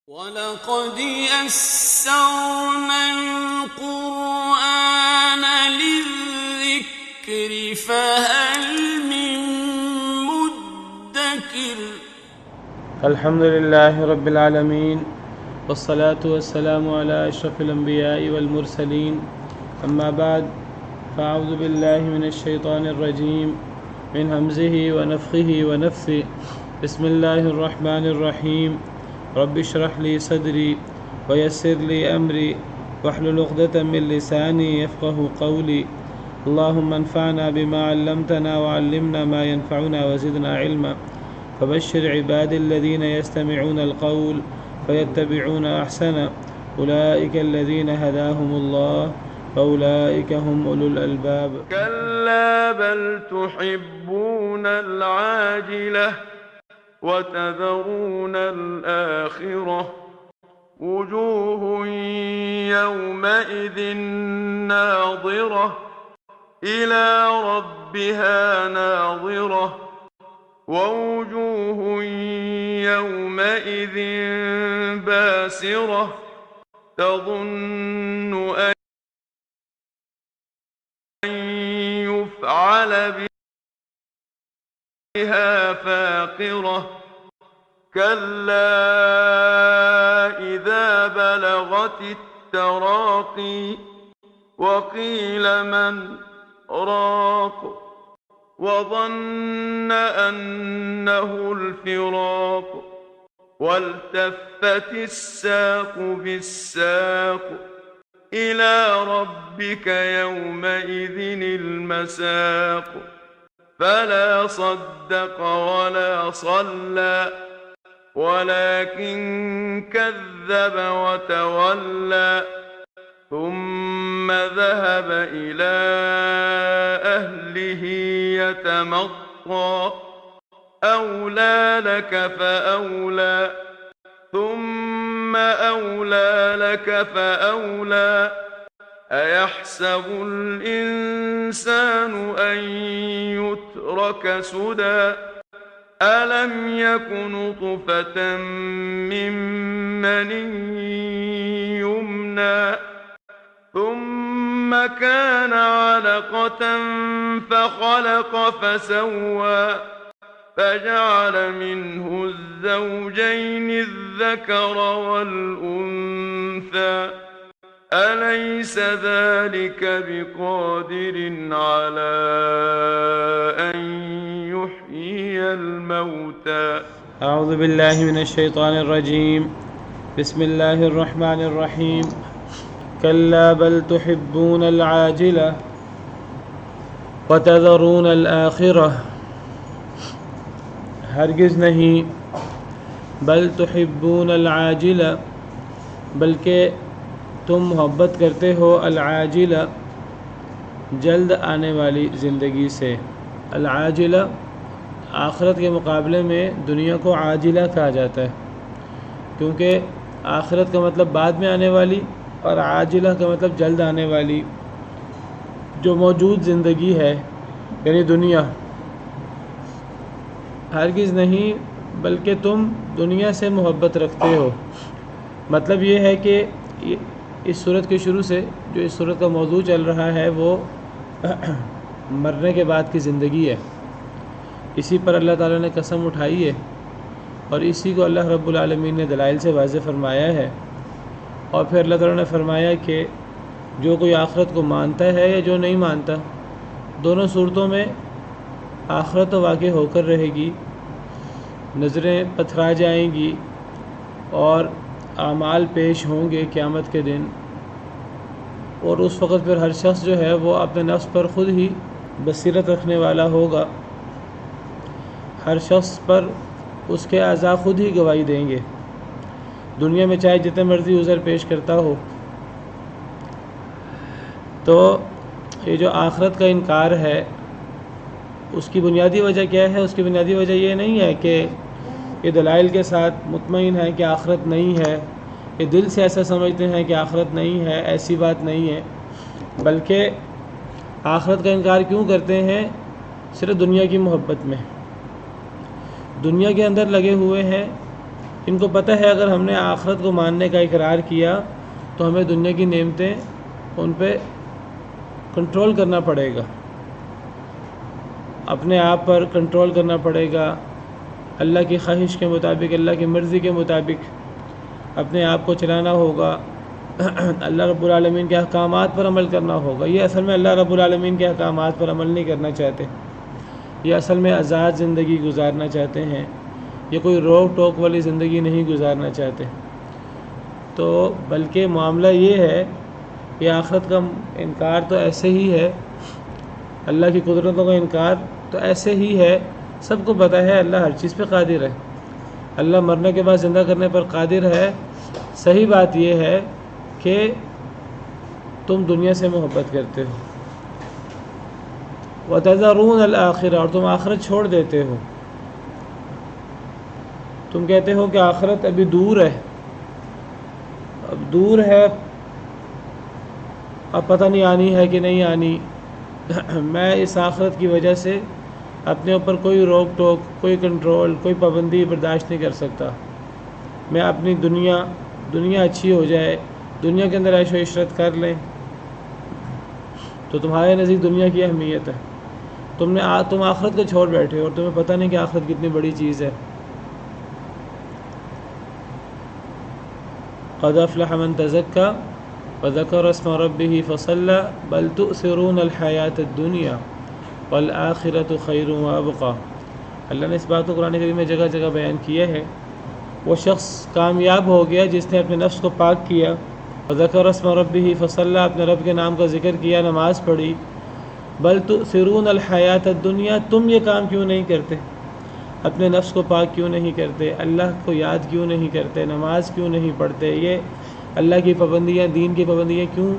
وَلَقَدْ يَسَّرْنَا الْقُرْآنَ لِلذِّكْرِ فَهَلْ مِن مُّدَّكِرٍ الحمد لله رب العالمين والصلاة والسلام على أشرف الأنبياء والمرسلين أما بعد فأعوذ بالله من الشيطان الرجيم من همزه ونفخه ونفثه بسم الله الرحمن الرحيم رب اشرح لي صدري ويسر لي أمري واحلل عقدة من لساني يفقه قولي اللهم انفعنا بما علمتنا وعلمنا ما ينفعنا وزدنا علما فبشر عبادي الذين يستمعون القول فيتبعون أحسنه أولئك الذين هداهم الله وأولئك هم أولو الألباب كلا بل تحبون العاجلة وتذرون الآخرة وجوه يومئذ ناظرة إلى ربها ناظرة ووجوه يومئذ باسرة تظن أن يفعل بها فاقرة كلا إذا بلغت التراقي وقيل من راق وظن أنه الفراق والتفت الساق بالساق إلى ربك يومئذ المساق فلا صدق ولا صلى ولكن كذب وتولى ثم ذهب إلى أهله يتمطى أولى لك فأولى ثم أولى لك فأولى أيحسب الإنسان أن يترك سدى ألم يك نطفة من مني يمنى ثم كان علقة فخلق فسوى فجعل منه الزوجين الذكر والأنثى أليس ذلك بقادر على أن يحيي الموتى أعوذ بالله من الشيطان الرجيم بسم الله الرحمن الرحيم كلا بل تحبون العاجلة وتذرون الآخرة ہرگز نہیں بل تحبون العاجلة بلکہ تم محبت کرتے ہو العاجلہ جلد آنے والی زندگی سے العاجلہ آخرت کے مقابلے میں دنیا کو عاجلہ کہا جاتا ہے کیونکہ آخرت کا مطلب بعد میں آنے والی اور عاجلہ کا مطلب جلد آنے والی جو موجود زندگی ہے یعنی دنیا ہرگز نہیں بلکہ تم دنیا سے محبت رکھتے ہو مطلب یہ ہے کہ اس صورت کے شروع سے جو اس صورت کا موضوع چل رہا ہے وہ مرنے کے بعد کی زندگی ہے اسی پر اللہ تعالیٰ نے قسم اٹھائی ہے اور اسی کو اللہ رب العالمین نے دلائل سے واضح فرمایا ہے اور پھر اللہ تعالیٰ نے فرمایا کہ جو کوئی آخرت کو مانتا ہے یا جو نہیں مانتا دونوں صورتوں میں آخرت تو واقع ہو کر رہے گی نظریں پتھرا جائیں گی اور اعمال پیش ہوں گے قیامت کے دن اور اس وقت پھر ہر شخص جو ہے وہ اپنے نفس پر خود ہی بصیرت رکھنے والا ہوگا ہر شخص پر اس کے اعضاء خود ہی گواہی دیں گے دنیا میں چاہے جتنے مرضی عذر پیش کرتا ہو تو یہ جو آخرت کا انکار ہے اس کی بنیادی وجہ کیا ہے اس کی بنیادی وجہ یہ نہیں ہے کہ یہ دلائل کے ساتھ مطمئن ہے کہ آخرت نہیں ہے یہ دل سے ایسا سمجھتے ہیں کہ آخرت نہیں ہے ایسی بات نہیں ہے بلکہ آخرت کا انکار کیوں کرتے ہیں صرف دنیا کی محبت میں دنیا کے اندر لگے ہوئے ہیں ان کو پتہ ہے اگر ہم نے آخرت کو ماننے کا اقرار کیا تو ہمیں دنیا کی نعمتیں ان پہ کنٹرول کرنا پڑے گا، اپنے آپ پر کنٹرول کرنا پڑے گا، اللہ کی خواہش کے مطابق، اللہ کی مرضی کے مطابق اپنے آپ کو چلانا ہوگا، اللہ رب العالمین کے احکامات پر عمل کرنا ہوگا۔ یہ اصل میں اللہ رب العالمین کے احکامات پر عمل نہیں کرنا چاہتے، یہ اصل میں آزاد زندگی گزارنا چاہتے ہیں، یہ کوئی روک ٹوک والی زندگی نہیں گزارنا چاہتے۔ تو بلکہ معاملہ یہ ہے کہ آخرت کا انکار تو ایسے ہی ہے، اللہ کی قدرتوں کا انکار تو ایسے ہی ہے، سب کو پتہ ہے اللہ ہر چیز پہ قادر ہے، اللہ مرنے کے بعد زندہ کرنے پر قادر ہے۔ صحیح بات یہ ہے کہ تم دنیا سے محبت کرتے ہو، وَتَذَرُونَ الْآخِرَةَ، اور تم آخرت چھوڑ دیتے ہو، تم کہتے ہو کہ آخرت ابھی دور ہے، اب دور ہے، اب پتہ نہیں آنی ہے کہ نہیں آنی۔ میں اس آخرت کی وجہ سے اپنے اوپر کوئی روک ٹوک، کوئی کنٹرول، کوئی پابندی برداشت نہیں کر سکتا۔ میں اپنی دنیا اچھی ہو جائے، دنیا کے اندر عیش و عشرت کر لیں، تو تمہارے نزدیک دنیا کی اہمیت ہے، تم آخرت کو چھوڑ بیٹھے ہو اور تمہیں پتہ نہیں کہ آخرت کتنی بڑی چیز ہے۔ قد افلح من تزکا وذکر اسم ربہ فصلی بل تؤثرون الحیاۃ الدنیا والآخرۃ خیر وابقی۔ اللہ نے اس بات کو قرآن کریم میں جگہ جگہ بیان کیا ہے۔ وہ شخص کامیاب ہو گیا جس نے اپنے نفس کو پاک کیا، وذکر اسم ربہ فصلی، اپنے رب کے نام کا ذکر کیا، نماز پڑھی۔ بل تؤثرون الحیاۃ الدنیا، تم یہ کام کیوں نہیں کرتے؟ اپنے نفس کو پاک کیوں نہیں کرتے؟ اللہ کو یاد کیوں نہیں کرتے؟ نماز کیوں نہیں پڑھتے؟ یہ اللہ کی پابندیاں، دین کی پابندیاں کیوں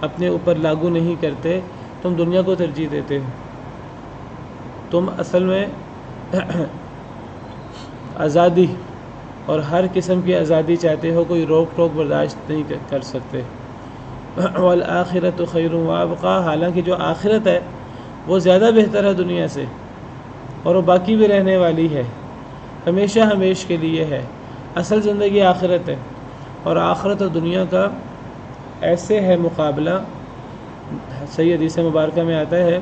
اپنے اوپر لاگو نہیں کرتے؟ تم دنیا کو ترجیح دیتے ہو، تم اصل میں آزادی اور ہر قسم کی آزادی چاہتے ہو، کوئی روک ٹوک برداشت نہیں کر سکتے۔ والآخرۃ خیر وابقی، حالانکہ جو آخرت ہے وہ زیادہ بہتر ہے دنیا سے، اور وہ باقی بھی رہنے والی ہے، ہمیشہ ہمیش کے لیے ہے۔ اصل زندگی آخرت ہے، اور آخرت اور دنیا کا ایسے ہے مقابلہ، صحیح حدیث مبارکہ میں آتا ہے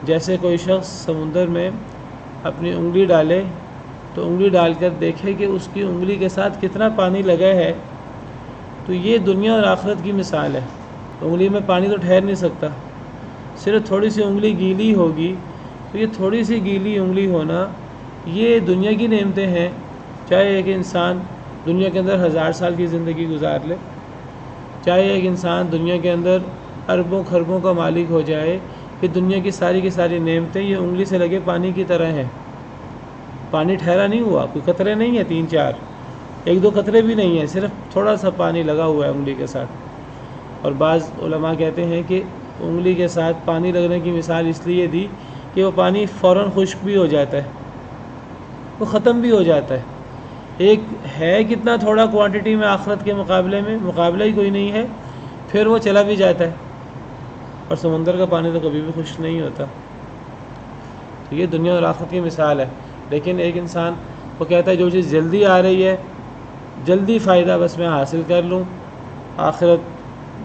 جیسے کوئی شخص سمندر میں اپنی انگلی ڈالے تو انگلی ڈال کر دیکھے کہ اس کی انگلی کے ساتھ کتنا پانی لگا ہے، تو یہ دنیا اور آخرت کی مثال ہے۔ انگلی میں پانی تو ٹھہر نہیں سکتا، صرف تھوڑی سی انگلی گیلی ہوگی، تو یہ تھوڑی سی گیلی انگلی ہونا یہ دنیا کی نعمتیں ہیں۔ چاہے ایک انسان دنیا کے اندر 1000 سال کی زندگی گزار لے، چاہے ایک انسان دنیا کے اندر اربوں خربوں کا مالک ہو جائے، کہ دنیا کی ساری نعمتیں یہ انگلی سے لگے پانی کی طرح ہیں۔ پانی ٹھہرا نہیں ہوا، کوئی قطرے نہیں ہیں، 3-4 1-2 قطرے بھی نہیں ہیں، صرف تھوڑا سا پانی لگا ہوا ہے انگلی کے ساتھ۔ اور بعض علماء کہتے ہیں کہ انگلی کے ساتھ پانی لگنے کی مثال اس لیے دی کہ وہ پانی فوراً خشک بھی ہو جاتا ہے، وہ ختم بھی ہو جاتا ہے۔ ایک ہے کتنا تھوڑا کوانٹٹی میں آخرت کے مقابلے میں، مقابلہ ہی کوئی نہیں ہے، پھر وہ چلا بھی جاتا ہے، اور سمندر کا پانی تو کبھی بھی خشک نہیں ہوتا۔ تو یہ دنیا اور آخرت کی مثال ہے۔ لیکن ایک انسان وہ کہتا ہے جو چیز جلدی آ رہی ہے، جلدی فائدہ بس میں حاصل کر لوں، آخرت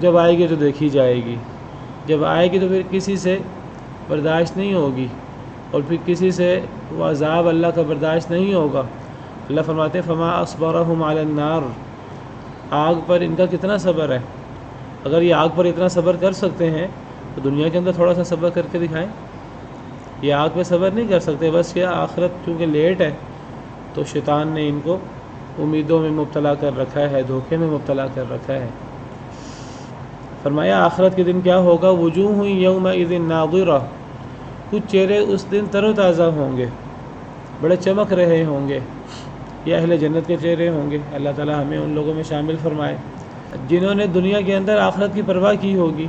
جب آئے گی تو دیکھی جائے گی، جب آئے گی تو پھر کسی سے برداشت نہیں ہوگی، اور پھر کسی سے وہ عذاب اللہ کا برداشت نہیں ہوگا۔ اللہ فرماتے ہیں فما اصبرهم علی النار، آگ پر ان کا کتنا صبر ہے۔ اگر یہ آگ پر اتنا صبر کر سکتے ہیں تو دنیا کے اندر تھوڑا سا صبر کر کے دکھائیں۔ یہ آگ پہ صبر نہیں کر سکتے، بس یہ آخرت چونکہ لیٹ ہے تو شیطان نے ان کو امیدوں میں مبتلا کر رکھا ہے، دھوکے میں مبتلا کر رکھا ہے۔ فرمایا آخرت کے دن کیا ہوگا، وجوہ یومئذ ناظرہ، کچھ چہرے اس دن تر و تازہ ہوں گے، بڑے چمک رہے ہوں گے، یہ اہل جنت کے چہرے ہوں گے۔ اللہ تعالی ہمیں ان لوگوں میں شامل فرمائے جنہوں نے دنیا کے اندر آخرت کی پرواہ کی ہوگی،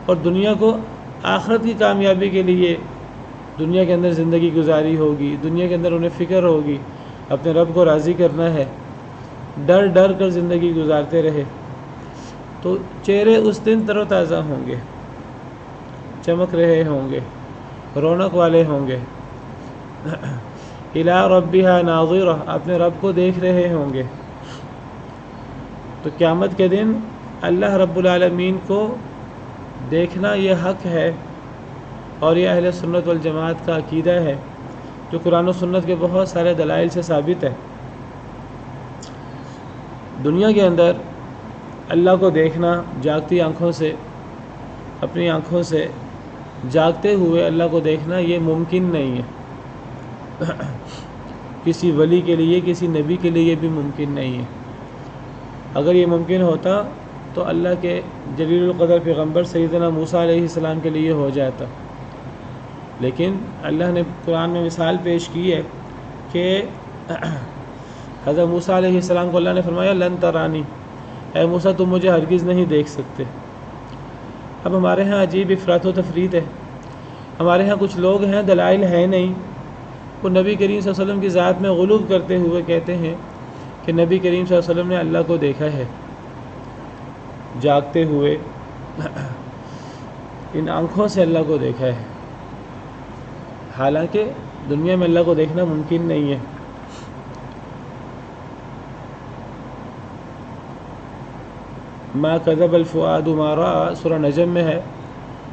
اور دنیا کو آخرت کی کامیابی کے لیے دنیا کے اندر زندگی گزاری ہوگی، دنیا کے اندر انہیں فکر ہوگی، اپنے رب کو راضی کرنا ہے، ڈر ڈر کر زندگی گزارتے رہے، تو چہرے اس دن تر و تازہ ہوں گے، چمک رہے ہوں گے، رونق والے ہوں گے۔ الی ربها ناظرہ، اپنے رب کو دیکھ رہے ہوں گے۔ تو قیامت کے دن اللہ رب العالمین کو دیکھنا یہ حق ہے، اور یہ اہل سنت والجماعت کا عقیدہ ہے، جو قرآن و سنت کے بہت سارے دلائل سے ثابت ہے۔ دنیا کے اندر اللہ کو دیکھنا جاگتی آنکھوں سے، اپنی آنکھوں سے جاگتے ہوئے اللہ کو دیکھنا یہ ممکن نہیں ہے۔ کسی ولی کے لیے، کسی نبی کے لیے یہ بھی ممکن نہیں ہے۔ اگر یہ ممکن ہوتا تو اللہ کے جلیل القدر پیغمبر سیدنا موسیٰ علیہ السلام کے لیے ہو جاتا، لیکن اللہ نے قرآن میں مثال پیش کی ہے کہ حضرت موسیٰ علیہ السلام کو اللہ نے فرمایا لن ترانی، اے موسیٰ تم مجھے ہرگز نہیں دیکھ سکتے۔ اب ہمارے ہاں عجیب افراط و تفریط ہے، ہمارے ہاں کچھ لوگ ہیں دلائل ہیں نہیں، وہ نبی کریم صلی اللہ علیہ وسلم کی ذات میں غلو کرتے ہوئے کہتے ہیں کہ نبی کریم صلی اللہ علیہ وسلم نے اللہ کو دیکھا ہے جاگتے ہوئے، ان آنکھوں سے اللہ کو دیکھا ہے، حالانکہ دنیا میں اللہ کو دیکھنا ممکن نہیں ہے۔ ما کذب الفؤاد ما رأى سورہ نجم میں ہے،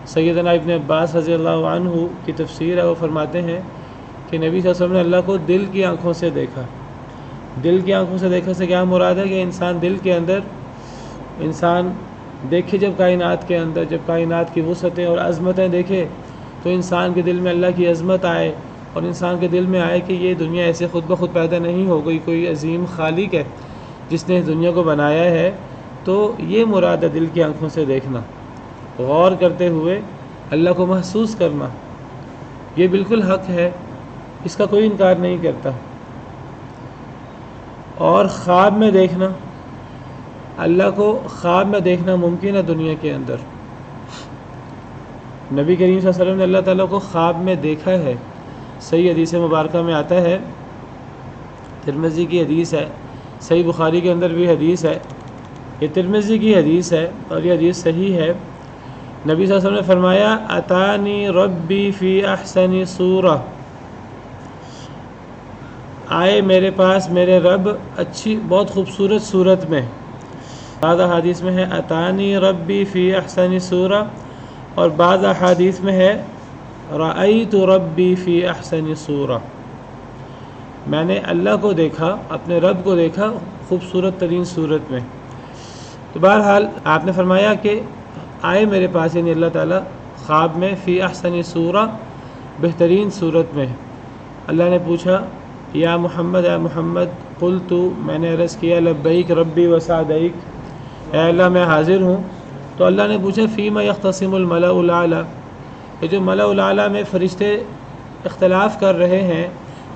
سیدنا ابن عباس رضی اللہ عنہ کی تفسیر ہے، وہ فرماتے ہیں کہ نبی صلی اللہ علیہ وسلم نے اللہ کو دل کی آنکھوں سے دیکھا۔ دل کی آنکھوں سے دیکھنے سے کیا مراد ہے کہ انسان دل کے اندر، انسان دیکھے جب کائنات کے اندر، جب کائنات کی وسعتیں اور عظمتیں دیکھے تو انسان کے دل میں اللہ کی عظمت آئے، اور انسان کے دل میں آئے کہ یہ دنیا ایسے خود بخود پیدا نہیں ہو گئی، کوئی عظیم خالق ہے جس نے اس دنیا کو بنایا ہے۔ تو یہ مراد ہے دل کی آنکھوں سے دیکھنا، غور کرتے ہوئے اللہ کو محسوس کرنا، یہ بالکل حق ہے، اس کا کوئی انکار نہیں کرتا۔ اور خواب میں دیکھنا، اللہ کو خواب میں دیکھنا ممکن ہے دنیا کے اندر۔ نبی کریم صلی اللہ علیہ وسلم نے اللہ تعالیٰ کو خواب میں دیکھا ہے، صحیح حدیث مبارکہ میں آتا ہے، ترمذی کی حدیث ہے، صحیح بخاری کے اندر بھی حدیث ہے، یہ ترمذی کی حدیث ہے اور یہ حدیث صحیح ہے۔ نبی صلی اللہ علیہ وسلم نے فرمایا اتانی ربی فی احسن صورہ، آئے میرے پاس میرے رب اچھی بہت خوبصورت صورت میں۔ بعض احادیث میں ہے اتانی ربی فی احسن صورہ، اور بعض احادیث میں ہے رأیت ربی فی احسن صورہ، میں نے اللہ کو دیکھا، اپنے رب کو دیکھا خوبصورت ترین صورت میں۔ تو بہرحال آپ نے فرمایا کہ آئے میرے پاس، یعنی اللہ تعالیٰ خواب میں، فی احسن صورہ، بہترین صورت میں۔ اللہ نے پوچھا یا محمد، اے محمد، قلت، میں نے عرض کیا لبیک ربی وسعدیک، اے اللہ میں حاضر ہوں۔ تو اللہ نے پوچھا فیما یختصم الملأ الاعلیٰ، یہ جو ملأ الاعلیٰ میں فرشتے اختلاف کر رہے ہیں،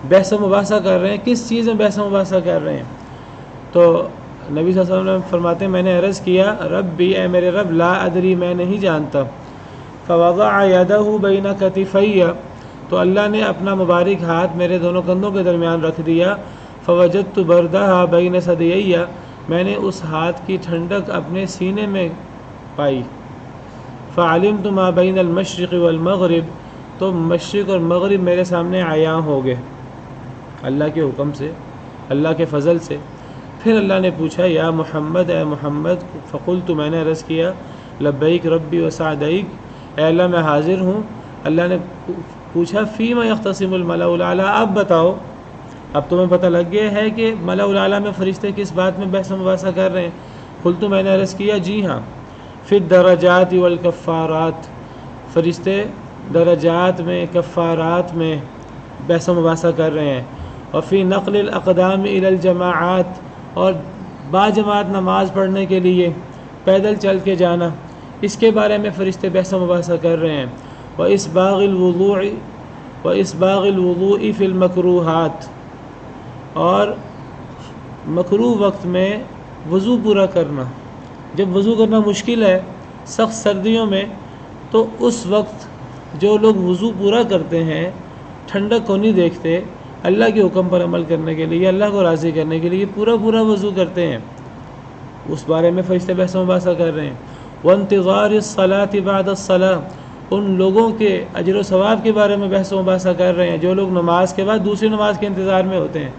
بحث و مباحثہ کر رہے ہیں، کس چیز میں بحث و مباحثہ کر رہے ہیں؟ تو نبی صلی اللہ علیہ وسلم فرماتے ہیں میں نے عرض کیا ربی، اے میرے رب، لا ادری، میں نہیں جانتا۔ فوضع یدہ بین کتفی، تو اللہ نے اپنا مبارک ہاتھ میرے دونوں کندھوں کے درمیان رکھ دیا۔ فوجدت بردہا بین ثدیی، میں نے اس ہاتھ کی ٹھنڈک اپنے سینے میں پائی۔ فعلمت ما بین المشرق والمغرب، تو مشرق اور مغرب میرے سامنے عیاں ہو گئے اللہ کے حکم سے، اللہ کے فضل سے۔ پھر اللہ نے پوچھا یا محمد، اے محمد، فقلت، میں نے عرض کیا لبیک ربی وسعدیک، اے اللہ میں حاضر ہوں۔ اللہ نے پوچھا فیما یختصم الملأ الاعلیٰ، اب بتاؤ، اب تمہیں پتہ لگ گیا ہے کہ ملأ الاعلیٰ میں فرشتے کس بات میں بحث و مباحثہ کر رہے ہیں؟ قلت، میں نے عرض کیا جی ہاں، فی الدرجات والکفارات، فرشتے درجات میں، کفارات میں بحث و مباحثہ کر رہے ہیں۔ اور فی نقل الاقدام الی الجماعات، اور باجماعت نماز پڑھنے کے لیے پیدل چل کے جانا، اس کے بارے میں فرشتے بحث و مباحثہ کر رہے ہیں۔ وَإِسْبَاغِ الْوُضُوءِ فِي الْمَكْرُوهَاتِ، اور مکروہ وقت میں وضو پورا کرنا، جب وضو کرنا مشکل ہے سخت سردیوں میں، تو اس وقت جو لوگ وضو پورا کرتے ہیں، ٹھنڈک کو نہیں دیکھتے، اللہ کے حکم پر عمل کرنے کے لیے، اللہ کو راضی کرنے کے لیے پورا وضو کرتے ہیں، اس بارے میں فرشتے بحث و مباحثہ کر رہے ہیں۔ وانتظار الصلاة بعد الصلاة، ان لوگوں کے اجر و ثواب کے بارے میں بحث و مباحثہ کر رہے ہیں جو لوگ نماز کے بعد دوسری نماز کے انتظار میں ہوتے ہیں،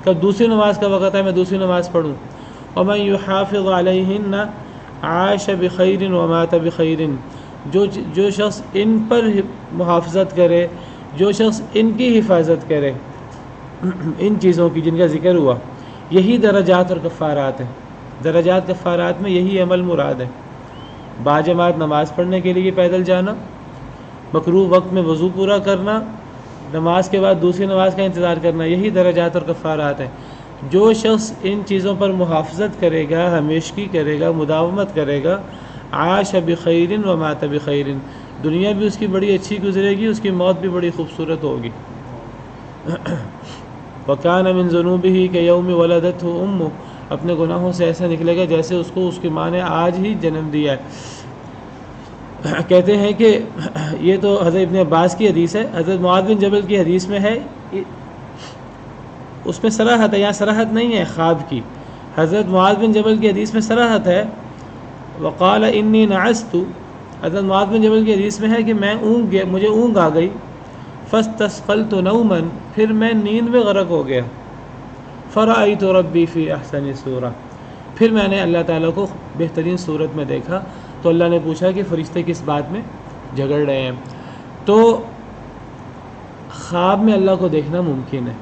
کب دوسری نماز کا وقت ہے میں دوسری نماز پڑھوں۔ وَمَن يُحَافِظْ عَلَيْهِنَّ عَاشَ بِخَيْرٍ وَمَاتَ بِخَيْرٍ، جو شخص ان پر محافظت کرے، جو شخص ان کی حفاظت کرے، ان چیزوں کی جن کا ذکر ہوا، یہی درجات اور کفارات ہیں۔ درجات کفارات میں یہی عمل مراد ہے، باجماعت نماز پڑھنے کے لیے پیدل جانا، مکروہ وقت میں وضو پورا کرنا، نماز کے بعد دوسری نماز کا انتظار کرنا، یہی درجات اور کفارات ہیں۔ جو شخص ان چیزوں پر محافظت کرے گا، ہمیشگی کرے گا، مداومت کرے گا، عاش بخیر و مات بخیر، دنیا بھی اس کی بڑی اچھی گزرے گی، اس کی موت بھی بڑی خوبصورت ہوگی۔ وَكَانَ مِن ذُنُوبِهِ كَيَوْمِ وَلَدَتْهُ أُمُّهُ، اپنے گناہوں سے ایسا نکلے گا جیسے اس کو اس کی ماں نے آج ہی جنم دیا ہے۔ کہتے ہیں کہ یہ تو حضرت ابن عباس کی حدیث ہے، حضرت معاذ بن جبل کی حدیث میں ہے، اس میں صراحت ہے، یہاں صراحت نہیں ہے خواب کی۔ حضرت معاذ بن جبل کی حدیث میں صراحت ہے، وقال انی نعست، حضرت معاذ بن جبل کی حدیث میں ہے کہ میں مجھے اونگ آ گئی، فاستثقلت نوما، پھر میں نیند میں غرق ہو گیا، فرأیت ربی فی احسن صورہ، پھر میں نے اللہ تعالیٰ کو بہترین صورت میں دیکھا۔ تو اللہ نے پوچھا کہ فرشتے کس بات میں جھگڑ رہے ہیں؟ تو خواب میں اللہ کو دیکھنا ممکن ہے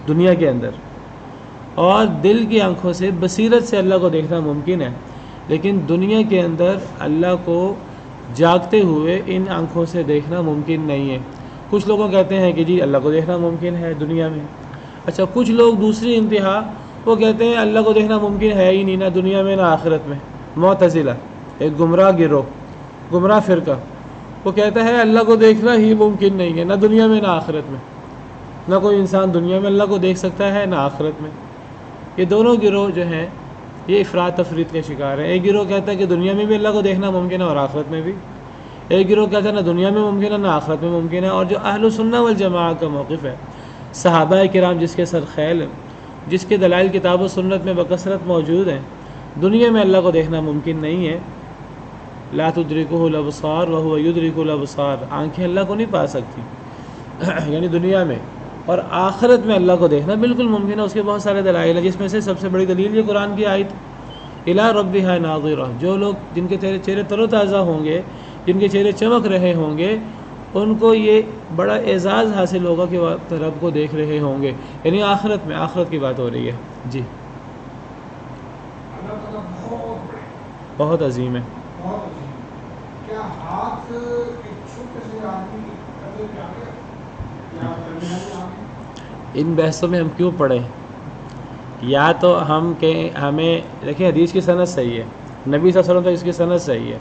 دنیا کے اندر، اور دل کی آنکھوں سے بصیرت سے اللہ کو دیکھنا ممکن ہے، لیکن دنیا کے اندر اللہ کو جاگتے ہوئے ان آنکھوں سے دیکھنا ممکن نہیں ہے۔ کچھ لوگوں کہتے ہیں کہ جی اللہ کو دیکھنا ممکن ہے دنیا میں، اچھا کچھ لوگ دوسری انتہا وہ کہتے ہیں اللہ کو دیکھنا ممکن ہے ہی نہیں، نہ دنیا میں نہ آخرت میں۔ معتزلہ ایک گمراہ گروہ، گمراہ فرقہ، وہ کہتا ہے اللہ کو دیکھنا ہی ممکن نہیں ہے، نہ دنیا میں نہ آخرت میں، نہ کوئی انسان دنیا میں اللہ کو دیکھ سکتا ہے نہ آخرت میں۔ یہ دونوں گروہ جو ہیں یہ افراط تفریط کے شکار ہیں۔ ایک گروہ کہتا ہے کہ دنیا میں بھی اللہ کو دیکھنا ممکن ہے اور آخرت میں بھی، ایک گروہ کہتا ہے نہ دنیا میں ممکن ہے نہ آخرت میں ممکن ہے۔ اور جو اہل سنہ والجماعہ کا موقف ہے، صحابہ کرام جس کے سر خیل ہیں، جس کے دلائل کتاب و سنت میں بکثرت موجود ہیں، دنیا میں اللہ کو دیکھنا ممکن نہیں ہے۔ لا تدرکہ الابصار وہو یدرک الابصار، آنکھیں اللہ کو نہیں پا سکتی یعنی دنیا میں، اور آخرت میں اللہ کو دیکھنا بالکل ممکن ہے۔ اس کے بہت سارے دلائل ہیں، جس میں سے سب سے بڑی دلیل یہ قرآن کی آیت الی ربہا ناظرہ، جو لوگ جن کے چہرے تر و تازہ ہوں گے، جن کے چہرے چمک رہے ہوں گے، ان کو یہ بڑا اعزاز حاصل ہوگا کہ وہ رب کو دیکھ رہے ہوں گے، یعنی آخرت میں، آخرت کی بات ہو رہی ہے۔ جی بہت عظیم ہے۔ کیا ہاتھ ایک چھوٹے سے آدمی کی قدر پہ آ گیا یا درمیان میں آ گیا؟ ان بحثوں میں ہم کیوں پڑھیں؟ یا تو ہم کہیں، ہمیں دیکھیں حدیث کی سند صحیح ہے، نبی صلی اللہ علیہ وسلم تک اس کی سند صحیح ہے،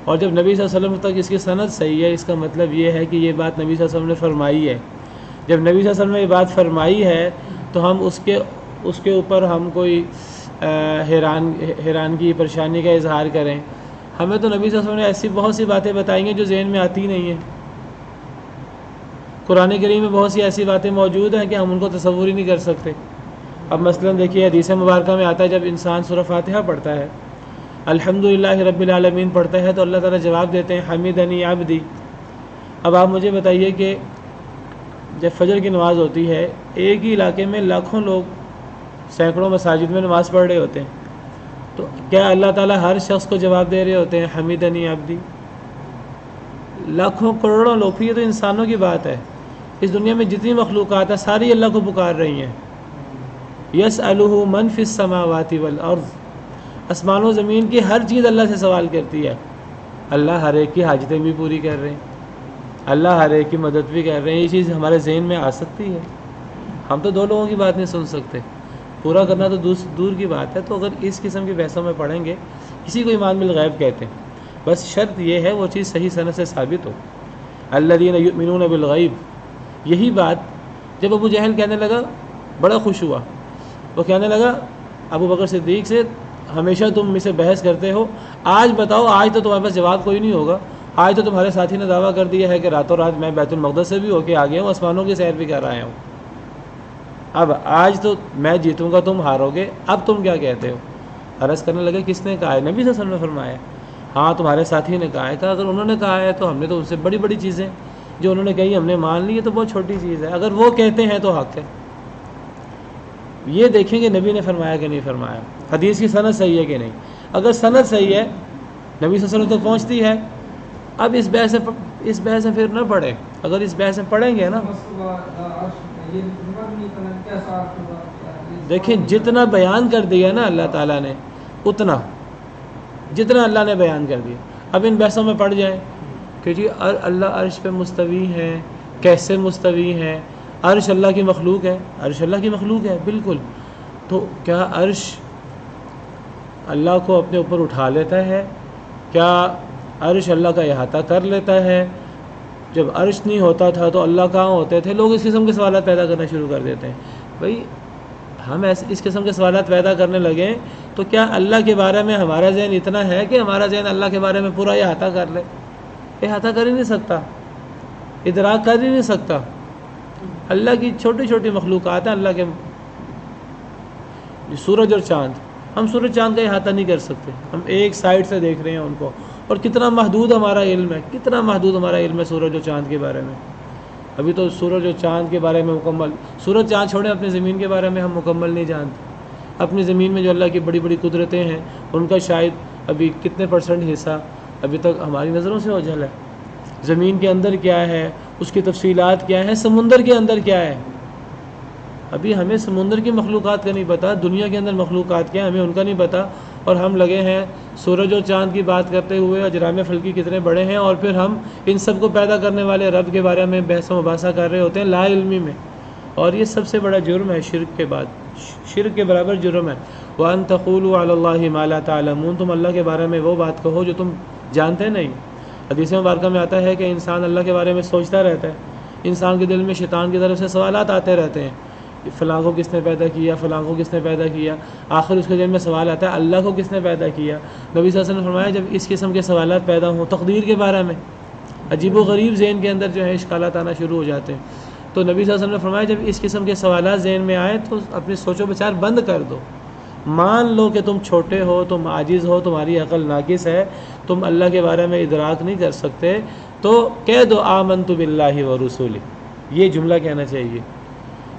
اور جب نبی صلی اللہ علیہ وسلم تک اس کی سند صحیح ہے، اس کا مطلب یہ ہے کہ یہ بات نبی صلی اللہ علیہ وسلم نے فرمائی ہے۔ جب نبی صلی اللہ علیہ وسلم نے یہ بات فرمائی ہے تو ہم اس کے اوپر ہم کوئی حیرانگی، پریشانی کا اظہار کریں؟ ہمیں تو نبی صلی اللہ علیہ وسلم نے ایسی بہت سی باتیں بتائی ہیں جو ذہن میں آتی نہیں ہیں۔ قرآن کریم میں بہت سی ایسی باتیں موجود ہیں کہ ہم ان کو تصور ہی نہیں کر سکتے۔ اب مثلا دیکھیے حدیث مبارکہ میں آتا ہے جب انسان سورہ فاتحہ پڑھتا ہے، الحمدللہ رب العالمین پڑھتا ہے، تو اللہ تعالیٰ جواب دیتے ہیں حمیدنی عبدی۔ اب آپ مجھے بتائیے کہ جب فجر کی نماز ہوتی ہے، ایک ہی علاقے میں لاکھوں لوگ سینکڑوں مساجد میں نماز پڑھ رہے ہوتے ہیں، تو کیا اللہ تعالیٰ ہر شخص کو جواب دے رہے ہوتے ہیں حمیدنی عبدی؟ لاکھوں کروڑوں لوگ، پھر یہ تو انسانوں کی بات ہے، اس دنیا میں جتنی مخلوقات ہیں ساری اللہ کو پکار رہی ہیں۔ یسألہ من فی السماوات والارض، آسمان و زمین کی ہر چیز اللہ سے سوال کرتی ہے، اللہ ہر ایک کی حاجتیں بھی پوری کر رہے ہیں، اللہ ہر ایک کی مدد بھی کر رہے ہیں۔ یہ چیز ہمارے ذہن میں آ سکتی ہے؟ ہم تو دو لوگوں کی بات نہیں سن سکتے، پورا کرنا تو دور کی بات ہے۔ تو اگر اس قسم کی بحثوں میں پڑھیں گے، اسی کو ایمان بالغیب کہتے ہیں، بس شرط یہ ہے وہ چیز صحیح سند سے ثابت ہو۔ الذین یؤمنون بالغیب، یہی بات جب ابو جہل کہنے لگا بڑا خوش ہوا، وہ کہنے لگا ابو بکر صدیق سے، ہمیشہ تم مجھ سے بحث کرتے ہو، آج بتاؤ، آج تو تمہارے پاس جواب کوئی نہیں ہوگا، آج تو تمہارے ساتھی نے دعویٰ کر دیا ہے کہ راتوں رات میں بیت المقدس سے بھی ہو کے آ گیا ہوں، آسمانوں کی سیر بھی کر رہا ہوں، اب آج تو میں جیتوں گا تم ہارو گے، اب تم کیا کہتے ہو؟ عرض کرنے لگے کس نے کہا ہے؟ نبی صلی اللہ علیہ وسلم نے فرمایا۔ ہاں تمہارے ساتھی نے کہا ہے، کہ اگر انہوں نے کہا ہے تو ہم نے تو ان سے بڑی بڑی چیزیں جو انہوں نے کہی ہم نے مان لی، ہے تو بہت چھوٹی چیز ہے، اگر وہ کہتے ہیں تو حق ہے۔ یہ دیکھیں کہ نبی نے فرمایا کہ نہیں فرمایا، حدیث کی سند صحیح ہے کہ نہیں۔ اگر سند صحیح ہے، نبی صلی اللہ علیہ وسلم تک پہنچتی ہے، اب اس بحث سے پھر نہ پڑھیں۔ اگر اس بحث میں پڑھیں گے نا، دیکھیں جتنا بیان کر دیا نا اللہ تعالیٰ نے، اتنا جتنا اللہ نے بیان کر دیا، اب ان بحثوں میں پڑ جائیں کہ جی اللہ عرش پہ مستوی ہے، کیسے مستوی ہے، عرش اللہ کی مخلوق ہے، عرش اللہ کی مخلوق ہے بالکل، تو کیا عرش اللہ کو اپنے اوپر اٹھا لیتا ہے؟ کیا عرش اللہ کا احاطہ کر لیتا ہے؟ جب عرش نہیں ہوتا تھا تو اللہ کہاں ہوتے تھے؟ لوگ اس قسم کے سوالات پیدا کرنا شروع کر دیتے ہیں۔ بھائی ہم اس قسم کے سوالات پیدا کرنے لگیں تو کیا اللہ کے بارے میں ہمارا ذہن اتنا ہے کہ ہمارا ذہن اللہ کے بارے میں پورا احاطہ کر لے؟ احاطہ کر ہی نہیں سکتا، ادراک کر ہی نہیں سکتا۔ اللہ کی چھوٹی چھوٹی مخلوقات ہیں، اللہ کے سورج اور چاند، ہم سورج چاند کا احاطہ نہیں کر سکتے، ہم ایک سائڈ سے دیکھ رہے ہیں ان کو، اور کتنا محدود ہمارا علم ہے، کتنا محدود ہمارا علم ہے سورج اور چاند کے بارے میں۔ ابھی تو سورج اور چاند کے بارے میں مکمل، سورج چاند چھوڑیں، اپنی زمین کے بارے میں ہم مکمل نہیں جانتے۔ اپنی زمین میں جو اللہ کی بڑی بڑی قدرتیں ہیں ان کا شاید ابھی کتنے % حصہ ابھی تک ہماری نظروں سے اوجھل ہے۔ زمین کے اندر کیا ہے، اس کی تفصیلات کیا ہیں، سمندر کے اندر کیا ہے، ابھی ہمیں سمندر کی مخلوقات کا نہیں پتہ، دنیا کے اندر مخلوقات کیا ہیں ہمیں ان کا نہیں پتہ، اور ہم لگے ہیں سورج اور چاند کی بات کرتے ہوئے اجرام فلکی کتنے بڑے ہیں، اور پھر ہم ان سب کو پیدا کرنے والے رب کے بارے میں بحث و مباحثہ کر رہے ہوتے ہیں لا علمی میں، اور یہ سب سے بڑا جرم ہے شرک کے بعد، شرک کے برابر جرم ہے۔ وَأَن تَقُولُوا عَلَى اللَّهِ مَا لَا تَعْلَمُونَ، تم اللہ کے بارے میں وہ بات کہو جو تم جانتے نہیں۔ حدیث مبارکہ میں آتا ہے کہ انسان اللہ کے بارے میں سوچتا رہتا ہے، انسان کے دل میں شیطان کی طرف سے سوالات آتے رہتے ہیں، فلاں کو کس نے پیدا کیا، فلاں کو کس نے پیدا کیا، آخر اس کے ذہن میں سوال آتا ہے اللہ کو کس نے پیدا کیا۔ نبی صلی اللہ علیہ وسلم نے فرمایا جب اس قسم کے سوالات پیدا ہوں تقدیر کے بارے میں، عجیب و غریب ذہن کے اندر جو ہے اشکالات آنا شروع ہو جاتے ہیں، تو نبی صلی اللہ علیہ وسلم نے فرمایا جب اس قسم کے سوالات ذہن میں آئے تو اپنی سوچ و بچار بند کر دو، مان لو کہ تم چھوٹے ہو، تم عاجز ہو، تمہاری عقل ناقص ہے، تم اللہ کے بارے میں ادراک نہیں کر سکتے، تو کہہ دو آمنت باللہ ورسولہ، یہ جملہ کہنا چاہیے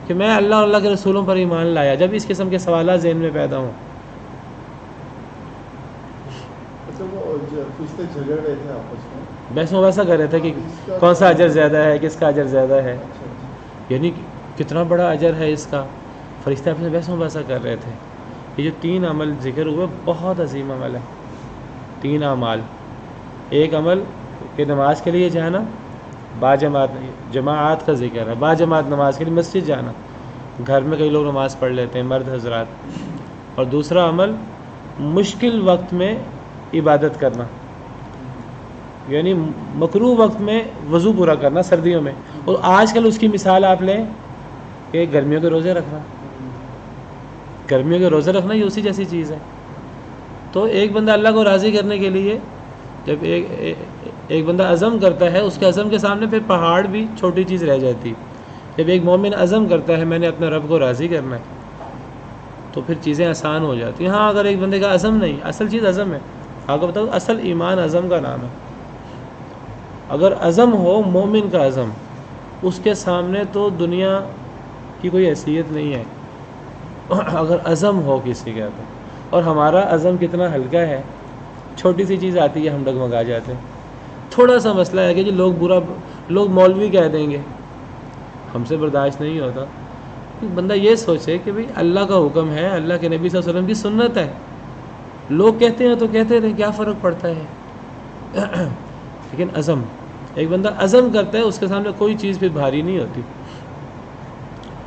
کہ میں اللہ اور اللہ کے رسولوں پر ایمان لایا جب اس قسم کے سوالات ذہن میں پیدا ہوں۔ بحث مباحثہ کر رہے تھے کہ کون سا اجر زیادہ ہے، کس کا اجر زیادہ ہے، یعنی کتنا بڑا اجر ہے اس کا، فرشتے اپنے بحث مباحثہ کر رہے تھے۔ یہ جو 3 عمل ذکر ہوئے بہت عظیم عمل ہے، 3 اعمال، ایک عمل کہ نماز کے لیے جانا، جماعت کا ذکر ہے، باجماعت نماز کے لیے مسجد جانا، گھر میں کئی لوگ نماز پڑھ لیتے ہیں مرد حضرات، اور دوسرا عمل مشکل وقت میں عبادت کرنا، یعنی مکروہ وقت میں وضو پورا کرنا سردیوں میں، اور آج کل اس کی مثال آپ لیں کہ گرمیوں کے روزے رکھنا، گرمیوں کے روزے رکھنا یہ اسی جیسی چیز ہے۔ تو ایک بندہ اللہ کو راضی کرنے کے لیے جب ایک بندہ عزم کرتا ہے، اس کے عزم کے سامنے پھر پہاڑ بھی چھوٹی چیز رہ جاتی۔ جب ایک مومن عزم کرتا ہے میں نے اپنے رب کو راضی کرنا ہے تو پھر چیزیں آسان ہو جاتی ہیں۔ ہاں اگر ایک بندے کا عزم نہیں، اصل چیز عزم ہے، آپ کو بتاؤ اصل ایمان عزم کا نام ہے۔ اگر عزم ہو مومن کا عزم، اس کے سامنے تو دنیا کی کوئی حیثیت نہیں ہے اگر عزم ہو کسی کا تو۔ اور ہمارا عزم کتنا ہلکا ہے، چھوٹی سی چیز آتی ہے ہم ڈگمگا جاتے ہیں۔ تھوڑا سا مسئلہ ہے کہ جی لوگ مولوی کہہ دیں گے، ہم سے برداشت نہیں ہوتا۔ بندہ یہ سوچے کہ بھئی اللہ کا حکم ہے، اللہ کے نبی صلی اللہ علیہ وسلم کی سنت ہے، لوگ کہتے ہیں تو کہتے رہے، کیا فرق پڑتا ہے۔ لیکن عزم، ایک بندہ عزم کرتا ہے اس کے سامنے کوئی چیز پھر بھاری نہیں ہوتی۔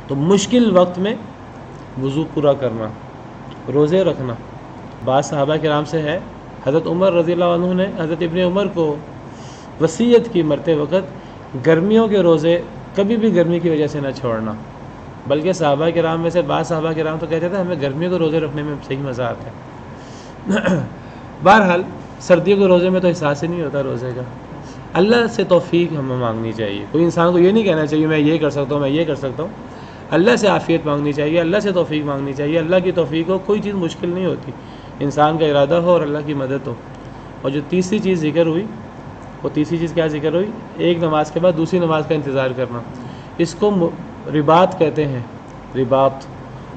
تو مشکل وقت میں وضو پورا کرنا، روزے رکھنا۔ بعض صحابہ کرام سے ہے، حضرت عمر رضی اللہ عنہ نے حضرت ابن عمر کو وصیت کی مرتے وقت گرمیوں کے روزے کبھی بھی گرمی کی وجہ سے نہ چھوڑنا، بلکہ صحابہ کرام میں سے بعض صحابہ کرام تو کہتے تھے ہمیں گرمیوں کے روزے رکھنے میں صحیح مزہ آتا ہے۔ بہرحال سردیوں کے روزے میں تو احساس ہی نہیں ہوتا روزے کا۔ اللہ سے توفیق ہمیں مانگنی چاہیے، کوئی انسان کو یہ نہیں کہنا چاہیے میں یہ کر سکتا ہوں، میں یہ کر سکتا ہوں۔ اللہ سے عافیت مانگنی چاہیے، اللہ سے توفیق مانگنی چاہیے۔ اللہ کی توفیق ہو، کوئی چیز مشکل نہیں ہوتی، انسان کا ارادہ ہو اور اللہ کی مدد ہو۔ اور جو تیسری چیز ذکر ہوئی وہ تیسری چیز کیا ذکر ہوئی؟ ایک نماز کے بعد دوسری نماز کا انتظار کرنا، اس کو رباط کہتے ہیں، رباط۔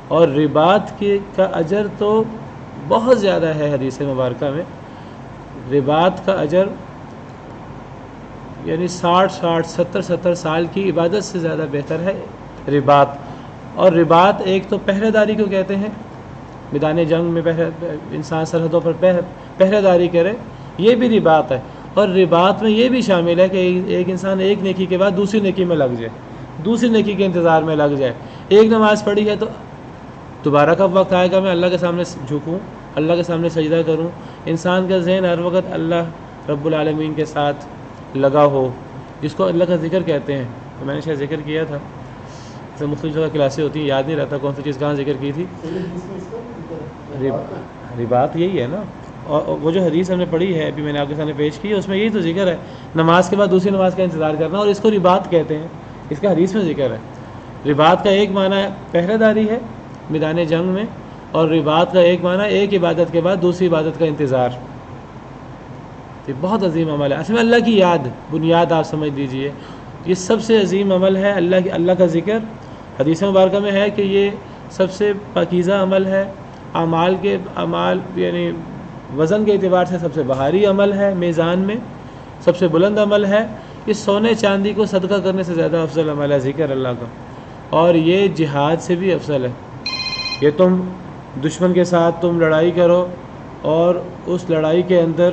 اور رباط کا اجر تو بہت زیادہ ہے، حدیث مبارکہ میں رباط کا اجر یعنی 60 سال کی عبادت سے زیادہ بہتر ہے رباط۔ اور رباط ایک تو پہرے داری کو کہتے ہیں، میدان جنگ میں انسان سرحدوں پر پہرے داری کرے، یہ بھی رباط ہے۔ اور رباط میں یہ بھی شامل ہے کہ ایک انسان ایک نیکی کے بعد دوسری نیکی میں لگ جائے، دوسری نیکی کے انتظار میں لگ جائے۔ ایک نماز پڑھی ہے تو دوبارہ کب وقت آئے گا میں اللہ کے سامنے جھکوں، اللہ کے سامنے سجدہ کروں۔ انسان کا ذہن ہر وقت اللہ رب العالمین کے ساتھ لگا ہو، جس کو اللہ کا ذکر کہتے ہیں۔ تو میں نے شاید ذکر کیا تھا، اس میں مختلف جگہ کلاسیں ہوتی ہیں، یاد نہیں رہتا کون سی چیز کہاں ذکر کی تھی۔ رباط یہی ہے نا، اور وہ جو حدیث ہم نے پڑھی ہے ابھی میں نے آپ کے سامنے پیش کی ہے، اس میں یہی تو ذکر ہے، نماز کے بعد دوسری نماز کا انتظار کرنا، اور اس کو رباط کہتے ہیں، اس کا حدیث میں ذکر ہے۔ رباط کا ایک معنی پہرے داری ہے میدان جنگ میں، اور رباط کا ایک معنی ایک عبادت کے بعد دوسری عبادت کا انتظار۔ یہ بہت عظیم عمل ہے، اصل میں اللہ کی یاد بنیاد آپ سمجھ لیجئے، یہ سب سے عظیم عمل ہے۔ اللہ کا ذکر حدیث مبارکہ میں ہے کہ یہ سب سے پاکیزہ عمل ہے، اعمال یعنی وزن کے اعتبار سے سب سے بھاری عمل ہے، میزان میں سب سے بلند عمل ہے۔ یہ سونے چاندی کو صدقہ کرنے سے زیادہ افضل عمل ہے ذکر اللہ کا، اور یہ جہاد سے بھی افضل ہے۔ یہ تم دشمن کے ساتھ تم لڑائی کرو اور اس لڑائی کے اندر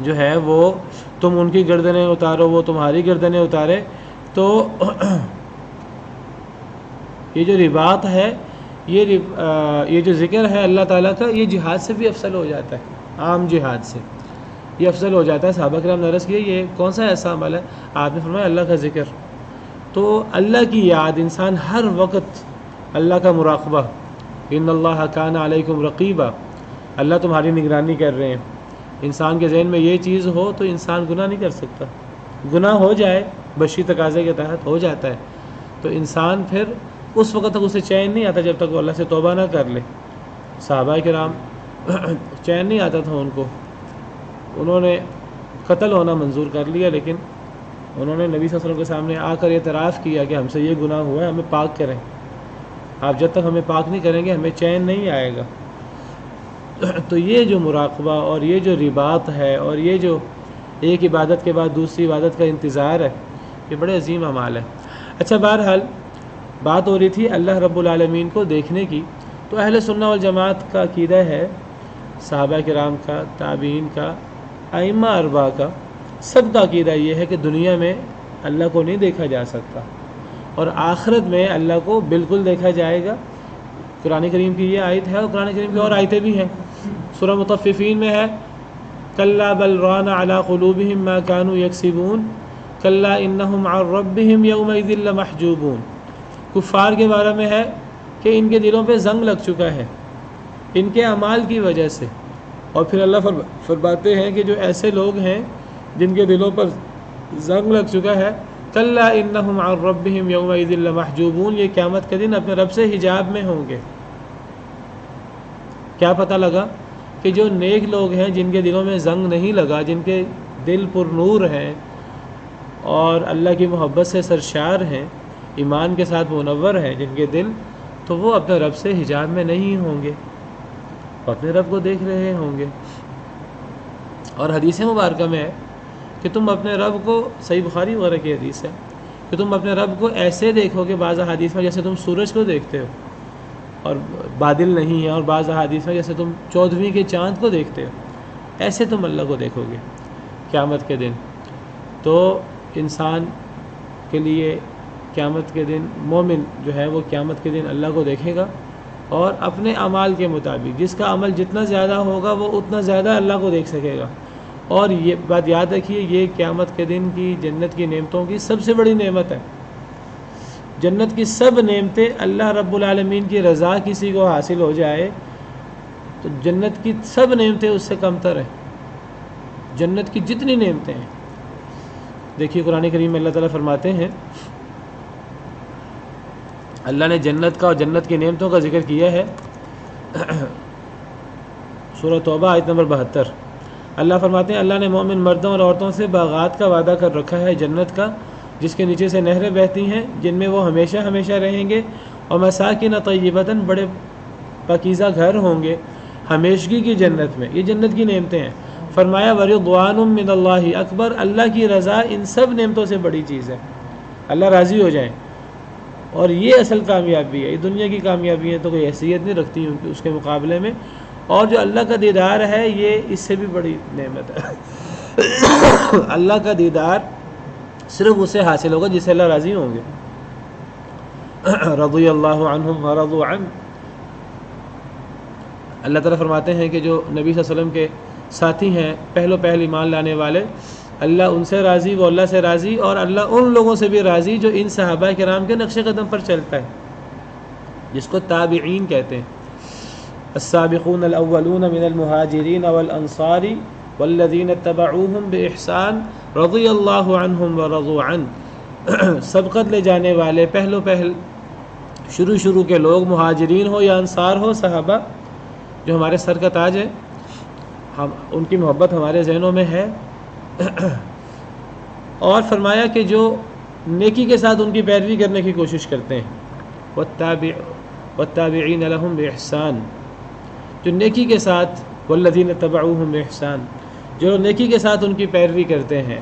جو ہے وہ تم ان کی گردنیں اتارو، وہ تمہاری گردنیں اتارے، تو یہ جو رباط ہے، یہ جو ذکر ہے اللہ تعالیٰ کا، یہ جہاد سے بھی افضل ہو جاتا ہے، عام جہاد سے یہ افضل ہو جاتا ہے۔ صحابہ کرام نے عرض کیا یہ کون سا ایسا عمل ہے؟ آپ نے فرمایا اللہ کا ذکر۔ تو اللہ کی یاد، انسان ہر وقت اللہ کا مراقبہ، ان اللہ کان علیکم رقیبا، اللہ تمہاری نگرانی کر رہے ہیں۔ انسان کے ذہن میں یہ چیز ہو تو انسان گناہ نہیں کر سکتا، گناہ ہو جائے بشری تقاضے کے تحت ہو جاتا ہے، تو انسان پھر اس وقت تک اسے چین نہیں آتا جب تک وہ اللہ سے توبہ نہ کر لے۔ صحابہ کرام چین نہیں آتا تھا ان کو، انہوں نے قتل ہونا منظور کر لیا، لیکن انہوں نے نبی صلی اللہ علیہ وسلم کے سامنے آ کر اعتراف کیا کہ ہم سے یہ گناہ ہوا ہے، ہمیں پاک کریں، آپ جب تک ہمیں پاک نہیں کریں گے ہمیں چین نہیں آئے گا۔ تو یہ جو مراقبہ اور یہ جو رباط ہے اور یہ جو ایک عبادت کے بعد دوسری عبادت کا انتظار ہے، یہ بڑے عظیم اعمال ہے۔ اچھا، بہرحال بات ہو رہی تھی اللہ رب العالمین کو دیکھنے کی، تو اہل سنہ والجماعت کا عقیدہ ہے، صحابہ کرام کا، تابعین کا، ائمہ اربعہ کا، سب کا عقیدہ یہ ہے کہ دنیا میں اللہ کو نہیں دیکھا جا سکتا، اور آخرت میں اللہ کو بالکل دیکھا جائے گا۔ قرآن کریم کی یہ آیت ہے، اور قرآن کریم کی اور آیتیں بھی ہیں۔ سورہ مطففین میں ہے کلا بل ران علی قلوبہم ما کانوا یکسبون کلا انہم عن ربہم یومئذ لمحجوبون۔ کفار کے بارے میں ہے کہ ان کے دلوں پہ زنگ لگ چکا ہے ان کے اعمال کی وجہ سے، اور پھر اللہ فرماتے ہیں کہ جو ایسے لوگ ہیں جن کے دلوں پر زنگ لگ چکا ہے، کلا انہم عن ربہم یومئذ لمحجوبون، یہ قیامت کے دن اپنے رب سے حجاب میں ہوں گے۔ کیا پتہ لگا کہ جو نیک لوگ ہیں جن کے دلوں میں زنگ نہیں لگا، جن کے دل پر نور ہیں اور اللہ کی محبت سے سرشار ہیں، ایمان کے ساتھ منور ہیں جن کے دل، تو وہ اپنے رب سے حجاب میں نہیں ہوں گے، اپنے رب کو دیکھ رہے ہوں گے۔ اور حدیث مبارکہ میں ہے کہ تم اپنے رب کو، صحیح بخاری وغیرہ کی حدیث ہے کہ تم اپنے رب کو ایسے دیکھو گے، بعض احادیث میں جیسے تم سورج کو دیکھتے ہو اور بادل نہیں ہے، اور بعض احادیث میں جیسے تم 14ویں کے چاند کو دیکھتے ہو، ایسے تم اللہ کو دیکھو گے قیامت کے دن۔ تو انسان کے لیے قیامت کے دن، مومن جو ہے وہ قیامت کے دن اللہ کو دیکھے گا، اور اپنے اعمال کے مطابق جس کا عمل جتنا زیادہ ہوگا وہ اتنا زیادہ اللہ کو دیکھ سکے گا۔ اور یہ بات یاد رکھیے، یہ قیامت کے دن کی جنت کی نعمتوں کی سب سے بڑی نعمت ہے۔ جنت کی سب نعمتیں، اللہ رب العالمین کی رضا کسی کو حاصل ہو جائے تو جنت کی سب نعمتیں اس سے کم تر ہیں، جنت کی جتنی نعمتیں ہیں۔ دیکھیے قرآن کریم میں اللہ تعالیٰ فرماتے ہیں، اللہ نے جنت کا اور جنت کی نعمتوں کا ذکر کیا ہے، سورہ توبہ آیت نمبر 72، اللہ فرماتے ہیں اللہ نے مومن مردوں اور عورتوں سے باغات کا وعدہ کر رکھا ہے جنت کا، جس کے نیچے سے نہریں بہتی ہیں، جن میں وہ ہمیشہ ہمیشہ رہیں گے، اور مساکن طیبۃ، بڑے پاکیزہ گھر ہوں گے ہمیشگی کی جنت میں۔ یہ جنت کی نعمتیں ہیں۔ فرمایا ورضوان من اللہ اکبر، اللہ کی رضا ان سب نعمتوں سے بڑی چیز ہے، اللہ راضی ہو جائیں، اور یہ اصل کامیابی ہے۔ یہ دنیا کی کامیابی ہے تو کوئی حیثیت نہیں رکھتی اس کے مقابلے میں، اور جو اللہ کا دیدار ہے یہ اس سے بھی بڑی نعمت ہے۔ اللہ کا دیدار صرف اسے حاصل ہوگا جس سے اللہ راضی ہوں گے۔ رضی اللہ عنہم ورضوا عنہ، اللہ تعالیٰ فرماتے ہیں کہ جو نبی صلی اللہ علیہ وسلم کے ساتھی ہیں، پہلو پہل ایمان لانے والے، اللہ ان سے راضی، وہ اللہ سے راضی، اور اللہ ان لوگوں سے بھی راضی جو ان صحابہ کرام کے نقش قدم پر چلتا ہے، جس کو تابعین کہتے ہیں۔ السابقون الاولون من المہاجرین والانصار والذین اتبعوہم باحسان رضی اللہ عنہم ورضوا عنہ، سبقت لے جانے والے، پہلو پہل شروع کے لوگ، مہاجرین ہو یا انصار ہو، صحابہ جو ہمارے سر کا تاج ہے، ہم ان کی محبت ہمارے ذہنوں میں ہے۔ اور فرمایا کہ جو نیکی کے ساتھ ان کی پیروی کرنے کی کوشش کرتے ہیں، والتابعین لہم باحسان، جو نیکی کے ساتھ، والذین اتبعوہم باحسان، جو نیکی کے ساتھ ان کی پیروی کرتے ہیں،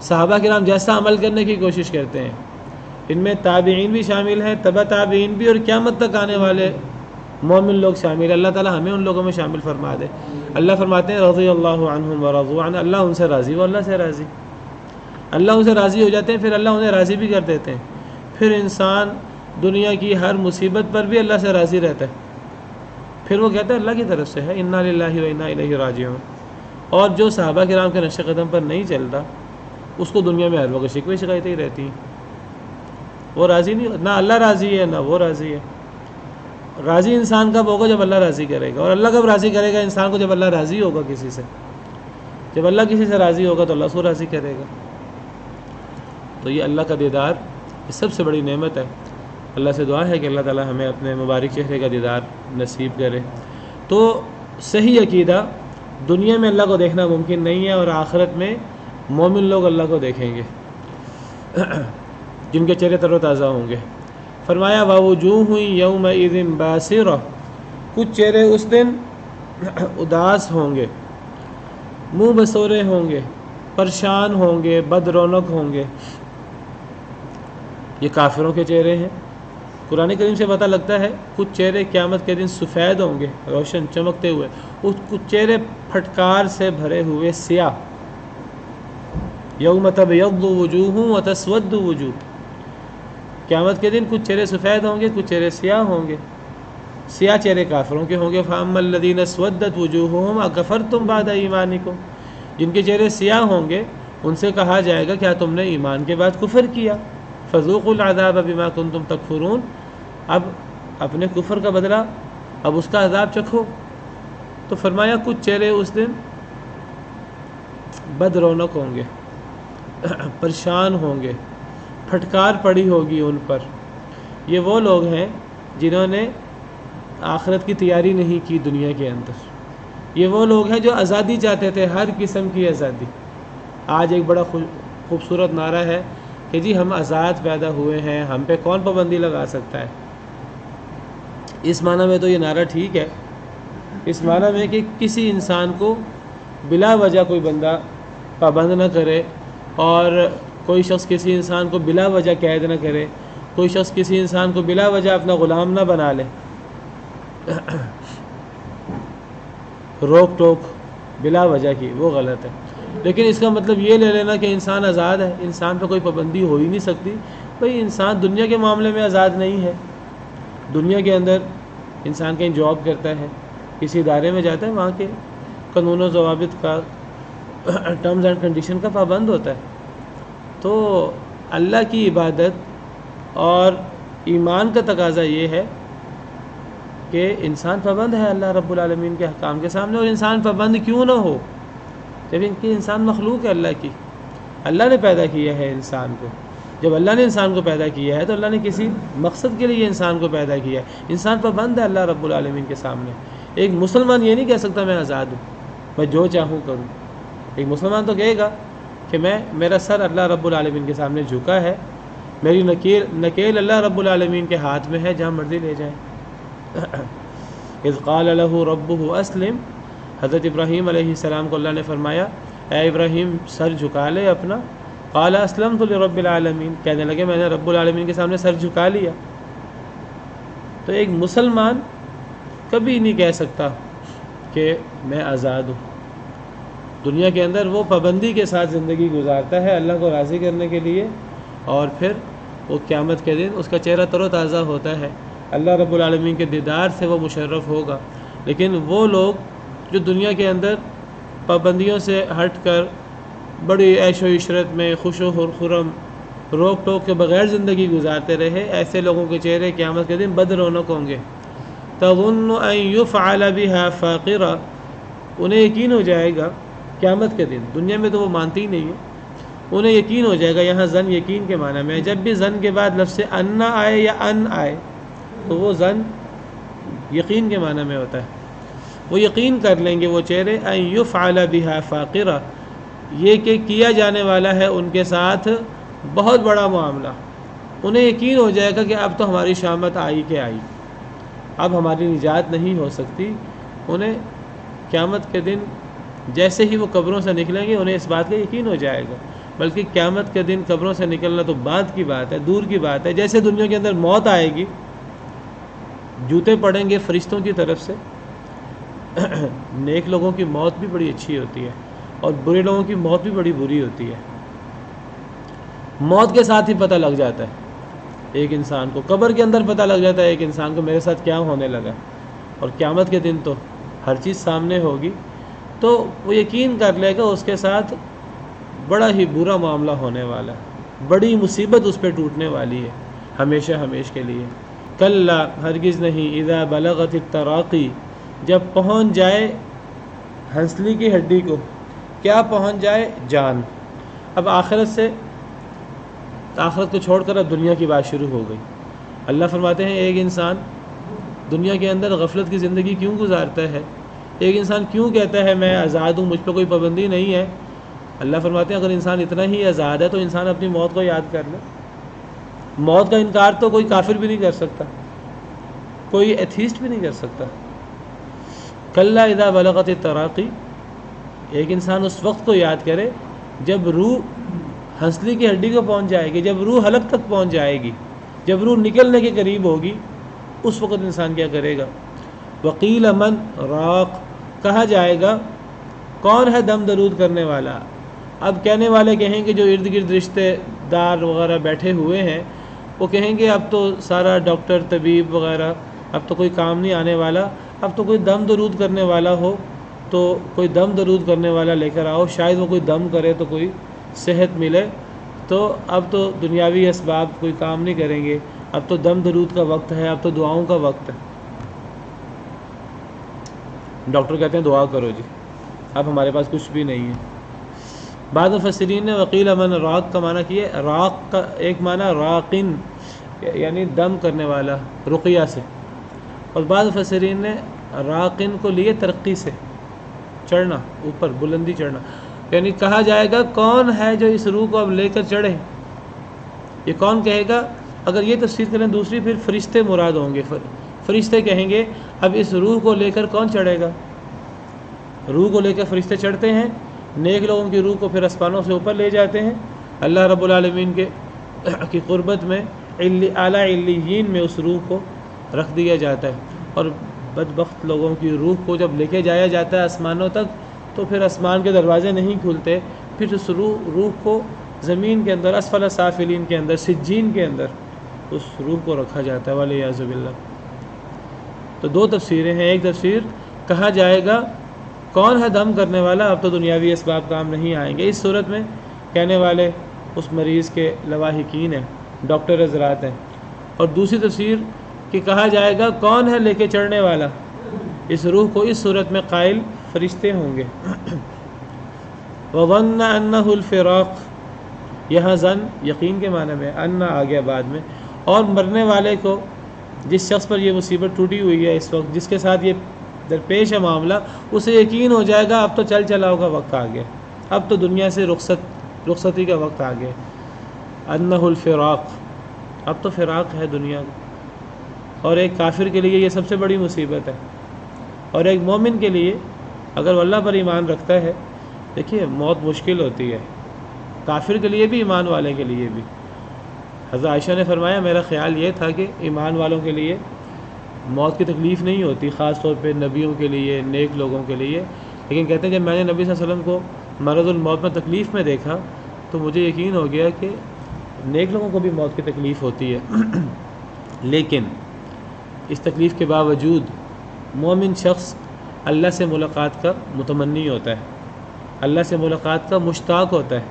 صحابہ کرام جیسا عمل کرنے کی کوشش کرتے ہیں، ان میں تابعین بھی شامل ہیں، تبع تابعین بھی، اور قیامت تک آنے والے مومن لوگ شامل۔ اللہ تعالیٰ ہمیں ان لوگوں میں شامل فرما دے۔ اللہ فرماتے ہیں رضی اللہ عنہم ورضوا عنہ، اللہ ان سے راضی، وہ اللہ سے راضی، اللہ ان سے راضی ہو جاتے ہیں، پھر اللہ انہیں راضی بھی کر دیتے ہیں۔ پھر انسان دنیا کی ہر مصیبت پر بھی اللہ سے راضی رہتا ہے، پھر وہ کہتا ہے اللہ کی طرف سے ہے، انا للہ و انا الیہ راجعون۔ اور جو صحابہ کرام کے نقش قدم پر نہیں چلتا، اس کو دنیا میں ہر وقت شکوے شکایتیں ہی رہتی ہیں، وہ راضی نہیں، نہ اللہ راضی ہے نہ وہ راضی ہے۔ راضی انسان کب ہوگا؟ جب اللہ راضی کرے گا، اور اللہ کب راضی کرے گا انسان کو؟ جب اللہ راضی ہوگا کسی سے، جب اللہ کسی سے راضی ہوگا تو اللہ اس کو راضی کرے گا۔ تو یہ اللہ کا دیدار یہ سب سے بڑی نعمت ہے۔ اللہ سے دعا ہے کہ اللہ تعالی ہمیں اپنے مبارک چہرے کا دیدار نصیب کرے۔ تو صحیح عقیدہ، دنیا میں اللہ کو دیکھنا ممکن نہیں ہے، اور آخرت میں مومن لوگ اللہ کو دیکھیں گے جن کے چہرے تر و تازہ ہوں گے۔ فرمایا وَوُجُوهٌ يَوْمَئِذٍ بَاسِرَةٌ، کچھ چہرے اس دن اداس ہوں گے، منہ بسورے ہوں گے، پریشان ہوں گے، بد رونق ہوں گے۔ یہ کافروں کے چہرے ہیں۔ قرآن کریم سے پتہ لگتا ہے کچھ چہرے قیامت کے دن سفید ہوں گے، روشن چمکتے ہوئے، کچھ چہرے پھٹکار سے بھرے ہوئے سیاہ۔ یوم تبیض وجوہ وتسود وجوہ، قیامت کے دن کچھ چہرے سفید ہوں گے، کچھ چہرے سیاہ ہوں گے۔ سیاہ چہرے کافروں کے ہوں گے، فَأَمَّا الَّذِينَ اسْوَدَّتْ وُجُوهُهُمْ أَكَفَرْتُمْ بَعْدَ إِيمَانِكُمْ، جن کے چہرے سیاہ ہوں گے ان سے کہا جائے گا کیا تم نے ایمان کے بعد کفر کیا؟ فَذُوقُوا الْعَذَابَ بِمَا كُنْتُمْ تَكْفُرُونَ، اب اپنے کفر کا بدلہ، اب اس کا عذاب چکھو۔ تو فرمایا کچھ چہرے اس دن بد رونق ہوں گے، پریشان ہوں گے، پھٹکار پڑی ہوگی ان پر۔ یہ وہ لوگ ہیں جنہوں نے آخرت کی تیاری نہیں کی دنیا کے اندر۔ یہ وہ لوگ ہیں جو آزادی چاہتے تھے، ہر قسم کی آزادی۔ آج ایک بڑا خوبصورت نعرہ ہے کہ جی ہم آزاد پیدا ہوئے ہیں، ہم پہ کون پابندی لگا سکتا ہے۔ اس معنی میں تو یہ نعرہ ٹھیک ہے، اس معنی میں کہ کسی انسان کو بلا وجہ کوئی بندہ پابند نہ کرے، اور کوئی شخص کسی انسان کو بلا وجہ قید نہ کرے، کوئی شخص کسی انسان کو بلا وجہ اپنا غلام نہ بنا لے۔ روک ٹوک بلا وجہ کی وہ غلط ہے، لیکن اس کا مطلب یہ لے لینا کہ انسان آزاد ہے، انسان پہ کوئی پابندی ہو ہی نہیں سکتی۔ بھئی انسان دنیا کے معاملے میں آزاد نہیں ہے۔ دنیا کے اندر انسان کہیں جاب کرتا ہے، کسی ادارے میں جاتا ہے، وہاں کے قانون و ضوابط کا، ٹرمز اینڈ کنڈیشن کا پابند ہوتا ہے۔ تو اللہ کی عبادت اور ایمان کا تقاضا یہ ہے کہ انسان پابند ہے اللہ رب العالمین کے احکام کے سامنے، اور انسان پابند کیوں نہ ہو جب ان کی انسان مخلوق ہے اللہ کی۔ اللہ نے پیدا کیا ہے انسان کو، جب اللہ نے انسان کو پیدا کیا ہے تو اللہ نے کسی مقصد کے لیے انسان کو پیدا کیا ہے۔ انسان پابند ہے اللہ رب العالمین کے سامنے۔ ایک مسلمان یہ نہیں کہہ سکتا میں آزاد ہوں، میں جو چاہوں کروں۔ ایک مسلمان تو کہے گا کہ میرا سر اللہ رب العالمین کے سامنے جھکا ہے، میری نکیل اللہ رب العالمین کے ہاتھ میں ہے، جہاں مرضی لے جائیں۔ اذ قال له ربه اسلم، حضرت ابراہیم علیہ السلام کو اللہ نے فرمایا اے ابراہیم سر جھکا لے اپنا۔ قال اسلمت لرب العالمین، کہنے لگے میں نے رب العالمین کے سامنے سر جھکا لیا۔ تو ایک مسلمان کبھی نہیں کہہ سکتا کہ میں آزاد ہوں۔ دنیا کے اندر وہ پابندی کے ساتھ زندگی گزارتا ہے اللہ کو راضی کرنے کے لیے، اور پھر وہ قیامت کے دن اس کا چہرہ تر و تازہ ہوتا ہے، اللہ رب العالمین کے دیدار سے وہ مشرف ہوگا۔ لیکن وہ لوگ جو دنیا کے اندر پابندیوں سے ہٹ کر بڑی عیش و عشرت میں خوش و خرم روک ٹوک کے بغیر زندگی گزارتے رہے، ایسے لوگوں کے چہرے قیامت کے دن بد رونق ہوں گے۔ تظن ان يفعل بها فاقرہ، انہیں یقین ہو جائے گا قیامت کے دن، دنیا میں تو وہ مانتی ہی نہیں ہے، انہیں یقین ہو جائے گا۔ یہاں زن یقین کے معنی میں، جب بھی زن کے بعد لفظ ان آئے یا ان آئے تو وہ زن یقین کے معنی میں ہوتا ہے۔ وہ یقین کر لیں گے وہ چہرے ان يفعل بها فاقرہ، یہ کہ کیا جانے والا ہے ان کے ساتھ بہت بڑا معاملہ۔ انہیں یقین ہو جائے گا کہ اب تو ہماری شامت آئی کہ آئی، اب ہماری نجات نہیں ہو سکتی۔ انہیں قیامت کے دن جیسے ہی وہ قبروں سے نکلیں گے انہیں اس بات کا یقین ہو جائے گا، بلکہ قیامت کے دن قبروں سے نکلنا تو بعد کی بات ہے، دور کی بات ہے۔ جیسے دنیا کے اندر موت آئے گی، جوتے پڑیں گے فرشتوں کی طرف سے، نیک لوگوں کی موت بھی بڑی اچھی ہوتی ہے اور برے لوگوں کی موت بھی بڑی بری ہوتی ہے۔ موت کے ساتھ ہی پتہ لگ جاتا ہے ایک انسان کو، قبر کے اندر پتہ لگ جاتا ہے ایک انسان کو میرے ساتھ کیا ہونے لگا، اور قیامت کے دن تو ہر چیز سامنے ہوگی، تو وہ یقین کر لے گا اس کے ساتھ بڑا ہی برا معاملہ ہونے والا ہے، بڑی مصیبت اس پہ ٹوٹنے والی ہے ہمیشہ ہمیشہ کے لیے۔ کلا، ہرگز نہیں، اذا بلغت التراقی، جب پہنچ جائے ہنسلی کی ہڈی کو، کیا پہنچ جائے؟ جان۔ اب آخرت کو چھوڑ کر اب دنیا کی بات شروع ہو گئی۔ اللہ فرماتے ہیں ایک انسان دنیا کے اندر غفلت کی زندگی کیوں گزارتا ہے، ایک انسان کیوں کہتا ہے میں آزاد ہوں، مجھ پہ کوئی پابندی نہیں ہے۔ اللہ فرماتے ہیں اگر انسان اتنا ہی آزاد ہے تو انسان اپنی موت کو یاد کر لے۔ موت کا انکار تو کوئی کافر بھی نہیں کر سکتا، کوئی ایتھیسٹ بھی نہیں کر سکتا۔ کلا اذا بلغت التراقی، ایک انسان اس وقت کو یاد کرے جب روح ہنسلی کی ہڈی کو پہنچ جائے گی، جب روح حلق تک پہنچ جائے گی، جب روح نکلنے کے قریب ہوگی، اس وقت انسان کیا کرے گا؟ وقیل من راق، کہا جائے گا کون ہے دم درود کرنے والا۔ اب کہنے والے کہیں گے جو ارد گرد رشتے دار وغیرہ بیٹھے ہوئے ہیں، وہ کہیں گے اب تو سارا ڈاکٹر طبیب وغیرہ اب تو کوئی کام نہیں آنے والا، اب تو کوئی دم درود کرنے والا ہو تو کوئی دم درود کرنے والا لے کر آؤ، شاید وہ کوئی دم کرے تو کوئی صحت ملے۔ تو اب تو دنیاوی اسباب کوئی کام نہیں کریں گے، اب تو دم درود کا وقت ہے، اب تو دعاؤں کا وقت ہے۔ ڈاکٹر کہتے ہیں دعا کرو جی، اب ہمارے پاس کچھ بھی نہیں ہے۔ بعض مفسرین نے وقیل من راق کا معنی کیا، راق کا ایک معنی راقن یعنی دم کرنے والا رقیہ سے، اور بعض مفسرین نے راقن کو لیے ترقی سے، چڑھنا، اوپر بلندی چڑھنا، یعنی کہا جائے گا کون ہے جو اس روح کو اب لے کر چڑھے۔ یہ کون کہے گا؟ اگر یہ تفسیر کریں دوسری، پھر فرشتے مراد ہوں گے، فرشتے کہیں گے اب اس روح کو لے کر کون چڑھے گا؟ روح کو لے کر فرشتے چڑھتے ہیں، نیک لوگوں کی روح کو پھر آسمانوں سے اوپر لے جاتے ہیں، اللہ رب العالمین کی قربت میں اعلیٰ علیین میں اس روح کو رکھ دیا جاتا ہے، اور بدبخت لوگوں کی روح کو جب لے کے جایا جاتا ہے آسمانوں تک تو پھر آسمان کے دروازے نہیں کھلتے، پھر اس روح کو زمین کے اندر اسفل سافلین کے اندر، سجین کے اندر اس روح کو رکھا جاتا ہے، والعیاذ باللہ۔ تو دو تفسیریں ہیں، ایک تفسیر کہا جائے گا کون ہے دم کرنے والا، اب تو دنیاوی اسباب کام نہیں آئیں گے۔ اس صورت میں کہنے والے اس مریض کے لواحقین ہیں، ڈاکٹر حضرات ہیں، اور دوسری تفسیر کہ کہا جائے گا کون ہے لے کے چڑھنے والا اس روح کو، اس صورت میں قائل فرشتے ہوں گے۔ وَظَنَّ أَنَّهُ الْفِرَاقُ، یہاں ظن یقین کے معنی میں، ان آ گیا بعد میں، اور مرنے والے کو، جس شخص پر یہ مصیبت ٹوٹی ہوئی ہے اس وقت، جس کے ساتھ یہ درپیش ہے معاملہ، اسے یقین ہو جائے گا اب تو چل چلاؤ کا وقت آ گیا، اب تو دنیا سے رخصتی کا وقت آ گیا، انہ الفراق، اب تو فراق ہے دنیا کا۔ اور ایک کافر کے لیے یہ سب سے بڑی مصیبت ہے، اور ایک مومن کے لیے اگر وہ اللہ پر ایمان رکھتا ہے، دیکھیے موت مشکل ہوتی ہے، کافر کے لیے بھی ایمان والے کے لیے بھی۔ حضرت عائشہ نے فرمایا میرا خیال یہ تھا کہ ایمان والوں کے لیے موت کی تکلیف نہیں ہوتی، خاص طور پہ نبیوں کے لیے، نیک لوگوں کے لیے، لیکن کہتے ہیں جب میں نے نبی صلی اللہ علیہ وسلم کو مرض الموت میں تکلیف میں دیکھا تو مجھے یقین ہو گیا کہ نیک لوگوں کو بھی موت کی تکلیف ہوتی ہے۔ لیکن اس تکلیف کے باوجود مومن شخص اللہ سے ملاقات کا متمنی ہوتا ہے، اللہ سے ملاقات کا مشتاق ہوتا ہے،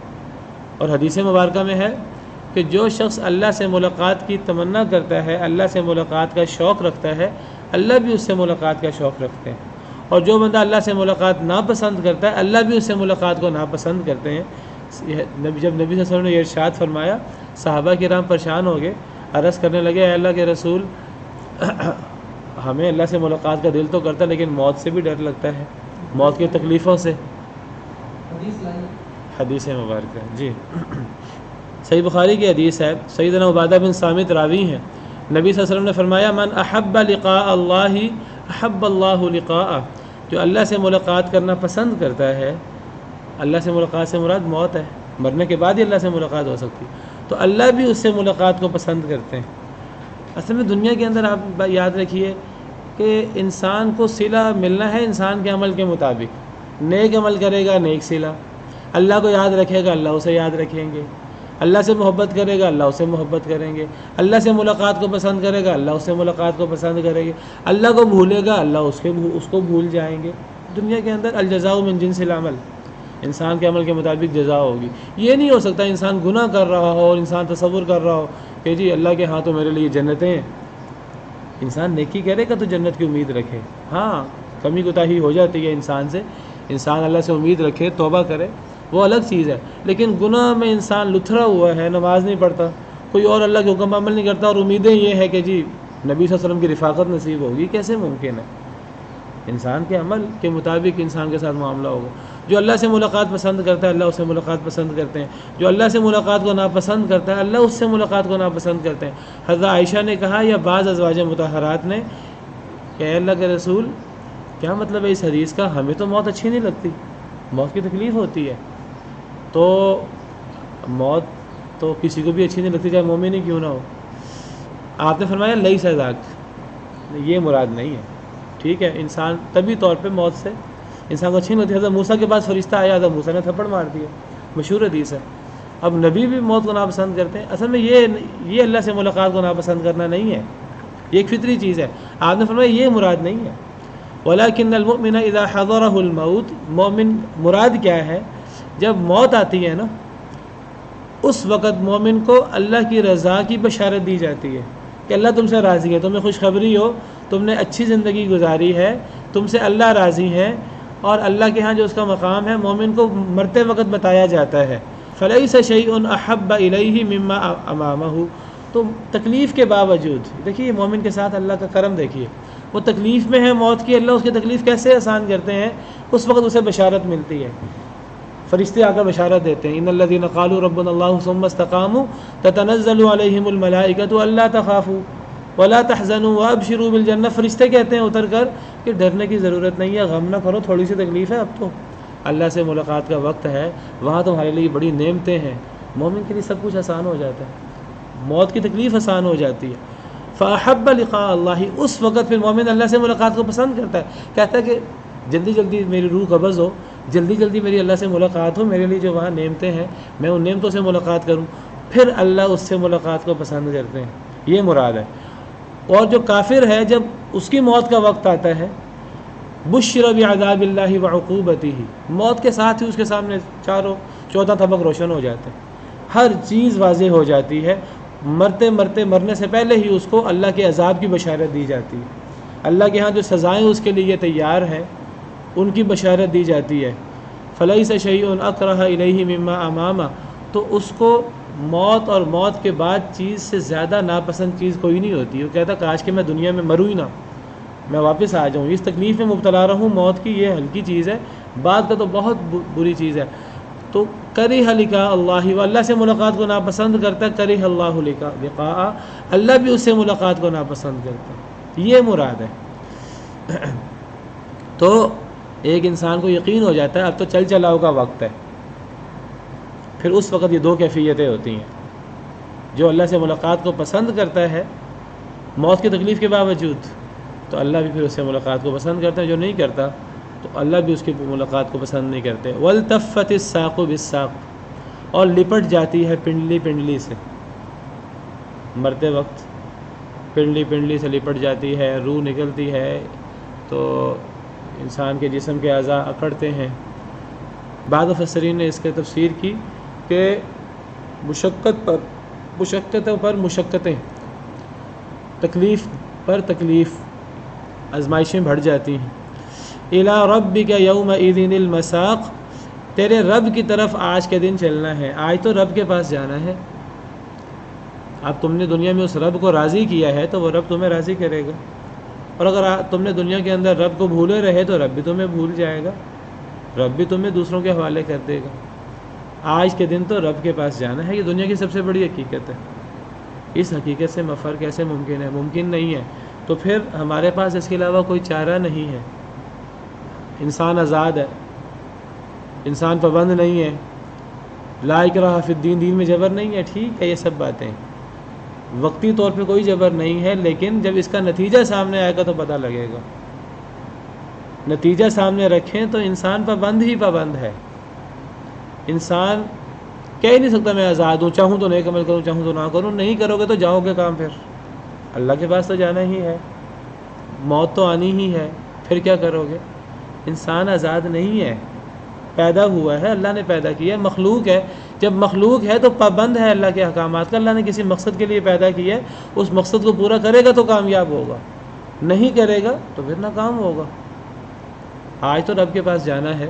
اور حدیث مبارکہ میں ہے کہ جو شخص اللہ سے ملاقات کی تمنا کرتا ہے، اللہ سے ملاقات کا شوق رکھتا ہے، اللہ بھی اس سے ملاقات کا شوق رکھتے ہیں، اور جو بندہ اللہ سے ملاقات ناپسند کرتا ہے اللہ بھی اس سے ملاقات کو ناپسند کرتے ہیں۔ جب نبی صلی اللہ علیہ وسلم نے یہ ارشاد فرمایا، صحابہ کرام پریشان ہو گئے، عرض کرنے لگے اے اللہ کے رسول، ہمیں اللہ سے ملاقات کا دل تو کرتا ہے لیکن موت سے بھی ڈر لگتا ہے، موت کی تکلیفوں سے۔ حدیث مبارکہ جی صحیح بخاری کی حدیث ہے، سیدنا عبادہ بن صامت راوی ہیں، نبی صلی اللہ علیہ وسلم نے فرمایا من احب لقاء اللہ احب اللہ لقاءہ، جو اللہ سے ملاقات کرنا پسند کرتا ہے، اللہ سے ملاقات سے مراد موت ہے، مرنے کے بعد ہی اللہ سے ملاقات ہو سکتی، تو اللہ بھی اس سے ملاقات کو پسند کرتے ہیں۔ اصل میں دنیا کے اندر آپ یاد رکھیے کہ انسان کو صلہ ملنا ہے انسان کے عمل کے مطابق، نیک عمل کرے گا نیک صلہ، اللہ کو یاد رکھے گا اللہ اسے یاد رکھیں گے، اللہ سے محبت کرے گا اللہ اسے محبت کریں گے، اللہ سے ملاقات کو پسند کرے گا اللہ اس سے ملاقات کو پسند کرے گا، اللہ کو بھولے گا اللہ اس کو بھول جائیں گے۔ دنیا کے اندر الجزاء من جنس العمل، انسان کے عمل کے مطابق جزا ہوگی۔ یہ نہیں ہو سکتا انسان گناہ کر رہا ہو اور انسان تصور کر رہا ہو کہ جی اللہ کے ہاں تو میرے لیے جنتیں ہیں، انسان نیکی کرے گا تو جنت کی امید رکھے، ہاں کمی کوتاہی ہو جاتی ہے انسان سے، انسان اللہ سے امید رکھے، توبہ کرے، وہ الگ چیز ہے، لیکن گناہ میں انسان لتھڑا ہوا ہے، نماز نہیں پڑھتا، کوئی اور اللہ کے حکم عمل نہیں کرتا، اور امیدیں یہ ہے کہ جی نبی صلی اللہ علیہ وسلم کی رفاقت نصیب ہوگی، کیسے ممکن ہے؟ انسان کے عمل کے مطابق انسان کے ساتھ معاملہ ہوگا۔ جو اللہ سے ملاقات پسند کرتا ہے اللہ اس سے ملاقات پسند کرتے ہیں، جو اللہ سے ملاقات کو ناپسند کرتا ہے اللہ اس سے ملاقات کو ناپسند کرتے ہیں۔ حضرت عائشہ نے کہا یا بعض ازواج مطہرات نے کہ اے اللہ کے رسول کیا مطلب ہے اس حدیث کا، ہمیں تو موت اچھی نہیں لگتی، موت کی تکلیف ہوتی ہے، تو موت تو کسی کو بھی اچھی نہیں لگتی چاہے مومن ہی کیوں نہ ہو۔ آپ نے فرمایا لیس ذاک، یہ مراد نہیں ہے، ٹھیک ہے، انسان طبی طور پہ موت سے انسان کو اچھی نہیں ہوتی۔ حضرت موسیٰ کے پاس فرشتہ آیا، حضرت موسیٰ نے تھپڑ مار دیا، مشہور حدیث ہے۔ اب نبی بھی موت کو ناپسند کرتے ہیں، اصل میں یہ اللہ سے ملاقات کو ناپسند کرنا نہیں ہے، یہ ایک فطری چیز ہے۔ آپ نے فرمایا یہ مراد نہیں ہے، وَلَكِنَّ الْمُؤْمِنَ إِذَا حَضَرَهُ الْمَوْتِ، مومن مراد کیا ہے؟ جب موت آتی ہے نا اس وقت مومن کو اللہ کی رضا کی بشارت دی جاتی ہے کہ اللہ تم سے راضی ہے، تمہیں خوشخبری ہو، تم نے اچھی زندگی گزاری ہے، تم سے اللہ راضی ہے، اور اللہ کے ہاں جو اس کا مقام ہے مومن کو مرتے وقت بتایا جاتا ہے۔ فَلَيْسَ شَيْءٌ أَحَبَّ إِلَيْهِ مِمَّا أَمَامَهُ، تو تکلیف کے باوجود دیکھیے مومن کے ساتھ اللہ کا کرم دیکھیے، وہ تکلیف میں ہے موت کی، اللہ اس کی تکلیف کیسے آسان کرتے ہیں، اس وقت اسے بشارت ملتی ہے، فرشتے آ کر بشارت دیتے ہیں، ان الذین قالوا ربنا اللہ ثم استقاموا تتنزل علیہم الملائکۃ الا تخافوا ولا تحزنوا وابشروا بالجنہ، فرشتے کہتے ہیں اتر کر کہ ڈرنے کی ضرورت نہیں ہے، غم نہ کرو، تھوڑی سی تکلیف ہے، اب تو اللہ سے ملاقات کا وقت ہے، وہاں تمہارے لیے بڑی نعمتیں ہیں۔ مومن کے لیے سب کچھ آسان ہو جاتا ہے، موت کی تکلیف آسان ہو جاتی ہے۔ فاحب لقاء اللہ، اس وقت پھر مومن اللہ سے ملاقات کو پسند کرتا ہے، کہتا ہے کہ جلدی جلدی میری روح قبض ہو، جلدی جلدی میری اللہ سے ملاقات ہو، میرے لیے جو وہاں نعمتیں ہیں میں ان نعمتوں سے ملاقات کروں، پھر اللہ اس سے ملاقات کو پسند کرتے ہیں، یہ مراد ہے۔ اور جو کافر ہے جب اس کی موت کا وقت آتا ہے، بشر بعذاب اللہ وعقوبتہ، موت کے ساتھ ہی اس کے سامنے چاروں 14 طبق روشن ہو جاتے ہیں، ہر چیز واضح ہو جاتی ہے، مرنے سے پہلے ہی اس کو اللہ کے عذاب کی بشارت دی جاتی ہے، اللہ کے ہاں جو سزائیں اس کے لیے تیار ہیں ان کی بشارت دی جاتی ہے۔ فلیس شیء اکرہ الیہ مما امامہ، تو اس کو موت اور موت کے بعد چیز سے زیادہ ناپسند چیز کوئی نہیں ہوتی، وہ کہتا کاش کہ میں دنیا میں مروں ہی نہ، میں واپس آ جاؤں، اس تکلیف میں مبتلا رہوں موت کی، یہ ہلکی چیز ہے، بعد کا تو بہت بری چیز ہے۔ تو کرہ لقاء اللہ، وہ اللہ سے ملاقات کو ناپسند کرتا ہے، کرہ اللہ لقاء، اللہ بھی اس سے ملاقات کو ناپسند کرتا ہے، یہ مراد ہے۔ تو ایک انسان کو یقین ہو جاتا ہے اب تو چل چلاؤ کا وقت ہے، پھر اس وقت یہ دو کیفیتیں ہوتی ہیں، جو اللہ سے ملاقات کو پسند کرتا ہے موت کی تکلیف کے باوجود، تو اللہ بھی پھر اس سے ملاقات کو پسند کرتا ہے، جو نہیں کرتا تو اللہ بھی اس کی ملاقات کو پسند نہیں کرتے۔ وَالْتَفَّتِ السَّاقُ بِالسَّاقِ، اور لپٹ جاتی ہے پنڈلی پنڈلی سے، مرتے وقت پنڈلی پنڈلی سے لپٹ جاتی ہے، روح نکلتی ہے تو انسان کے جسم کے اعضاء اکڑتے ہیں۔ بعض مفسرین نے اس کی تفسیر کی کہ مشقتوں پر مشقتیں، تکلیف پر تکلیف، آزمائشیں بڑھ جاتی ہیں۔ اِلیٰ رَبِّکَ یَوْمَئِذٍ الْمَسَاقُ، تیرے رب کی طرف آج کے دن چلنا ہے، آج تو رب کے پاس جانا ہے۔ اب تم نے دنیا میں اس رب کو راضی کیا ہے تو وہ رب تمہیں راضی کرے گا، اور اگر تم نے دنیا کے اندر رب کو بھولے رہے تو رب بھی تمہیں بھول جائے گا، رب بھی تمہیں دوسروں کے حوالے کر دے گا۔ آج کے دن تو رب کے پاس جانا ہے، یہ دنیا کی سب سے بڑی حقیقت ہے۔ اس حقیقت سے مفر کیسے ممکن ہے؟ ممکن نہیں ہے، تو پھر ہمارے پاس اس کے علاوہ کوئی چارہ نہیں ہے۔ انسان آزاد ہے، انسان پابند نہیں ہے، لا اکراہ فی الدین، دین میں جبر نہیں ہے، ٹھیک ہے، یہ سب باتیں وقتی طور پہ کوئی جبر نہیں ہے، لیکن جب اس کا نتیجہ سامنے آئے گا تو پتہ لگے گا۔ نتیجہ سامنے رکھیں تو انسان پابند ہی پابند ہے۔ انسان کہہ ہی نہیں سکتا میں آزاد ہوں، چاہوں تو نیک عمل کروں، چاہوں تو نہ کروں، نہیں کرو گے تو جاؤ گے کام، پھر اللہ کے پاس تو جانا ہی ہے، موت تو آنی ہی ہے، پھر کیا کرو گے؟ انسان آزاد نہیں ہے، پیدا ہوا ہے، اللہ نے پیدا کیا ہے، مخلوق ہے، جب مخلوق ہے تو پابند ہے اللہ کے احکامات کا۔ اللہ نے کسی مقصد کے لیے پیدا کیا ہے، اس مقصد کو پورا کرے گا تو کامیاب ہوگا، نہیں کرے گا تو پھر ناکام ہوگا۔ آج تو رب کے پاس جانا ہے۔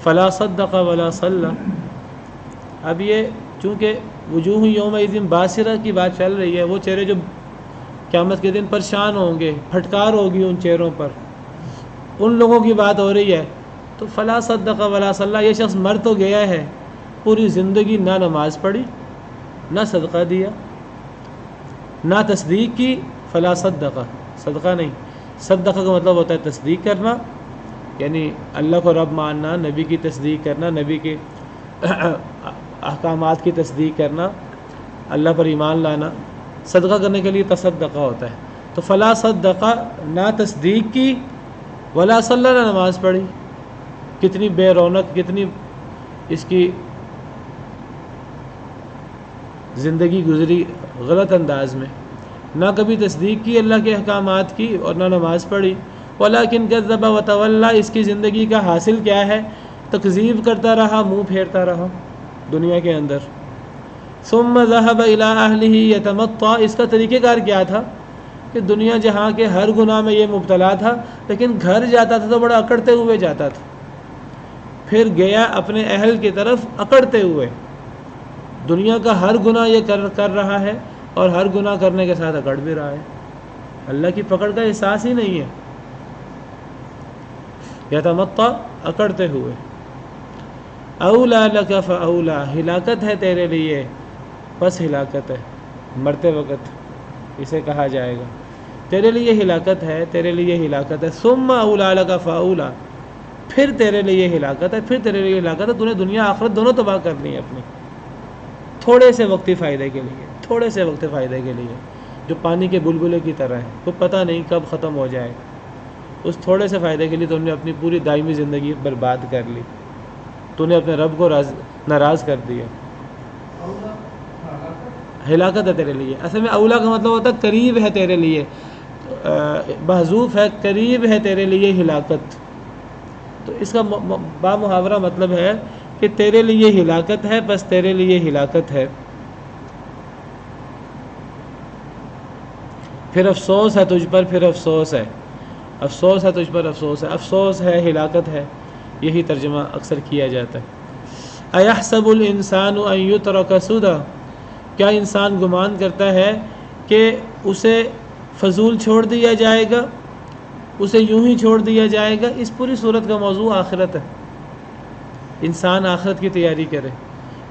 فلا صدق ولا صلی، اب یہ چونکہ وجوہ یومئذ باسرہ کی بات چل رہی ہے، وہ چہرے جو قیامت کے دن پریشان ہوں گے، پھٹکار ہوگی ان چہروں پر، ان لوگوں کی بات ہو رہی ہے۔ تو فلا صدق ولا صلی، یہ شخص مر تو گیا ہے، پوری زندگی نہ نماز پڑھی، نہ صدقہ دیا، نہ تصدیق کی۔ فلا صدق، صدقہ نہیں، صدقہ کا مطلب ہوتا ہے تصدیق کرنا، یعنی اللہ کو رب ماننا، نبی کی تصدیق کرنا، نبی کے احکامات کی تصدیق کرنا، اللہ پر ایمان لانا۔ صدقہ کرنے کے لیے تصدقہ ہوتا ہے۔ تو فلا صدقہ، نہ تصدیق کی، ولا صلی، نہ نماز پڑھی۔ کتنی بے رونق، کتنی اس کی زندگی گزری غلط انداز میں، نہ کبھی تصدیق کی اللہ کے احکامات کی اور نہ نماز پڑھی۔ ولیکن کذب وتولی، اس کی زندگی کا حاصل کیا ہے؟ تکذیب کرتا رہا، منہ پھیرتا رہا دنیا کے اندر۔ ثم ذهب الى اهله يتمطى، اس کا طریقہ کار کیا تھا کہ دنیا جہاں کے ہر گناہ میں یہ مبتلا تھا، لیکن گھر جاتا تھا تو بڑا اکڑتے ہوئے جاتا تھا، پھر گیا اپنے اہل کی طرف اکڑتے ہوئے۔ دنیا کا ہر گناہ یہ کر رہا ہے اور ہر گناہ کرنے کے ساتھ اکڑ بھی رہا ہے، اللہ کی پکڑ کا احساس ہی نہیں ہے۔ یتمطى، اکڑتے ہوئے۔ اولا لک فاولا، ہلاکت ہے تیرے لیے بس ہلاکت ہے، مرتے وقت اسے کہا جائے گا تیرے لیے ہلاکت ہے، تیرے لیے ہلاکت ہے۔ ثم اولا لک فاولا، پھر تیرے لیے ہلاکت ہے، پھر تیرے لیے ہلاکت ہے۔ تو نے دنیا آخرت دونوں تباہ کر لی ہے اپنی، تھوڑے سے وقتی فائدے کے لیے، تھوڑے سے وقتی فائدے کے لیے، جو پانی کے بلبلے کی طرح ہے، کوئی پتہ نہیں کب ختم ہو جائے۔ اس تھوڑے سے فائدے کے لیے تم نے اپنی پوری دائمی زندگی برباد کر لی، تو نے اپنے رب کو ناراض کر دیا۔ ہلاکت ہے تیرے لیے، اصل میں اولا کا مطلب ہوتا ہے قریب ہے تیرے لیے، محذوف ہے، قریب ہے تیرے لیے ہلاکت۔ تو اس کا بامحاورہ مطلب ہے کہ تیرے لیے ہلاکت ہے، بس تیرے لیے ہلاکت ہے۔ پھر افسوس ہے تجھ پر، پھر افسوس ہے، افسوس ہے تجھ پر، افسوس ہے، افسوس ہے، ہلاکت ہے، یہی ترجمہ اکثر کیا جاتا ہے۔ ایحسب الانسان ان یترک سدی، کیا انسان گمان کرتا ہے کہ اسے فضول چھوڑ دیا جائے گا، اسے یوں ہی چھوڑ دیا جائے گا۔ اس پوری صورت کا موضوع آخرت ہے، انسان آخرت کی تیاری کرے۔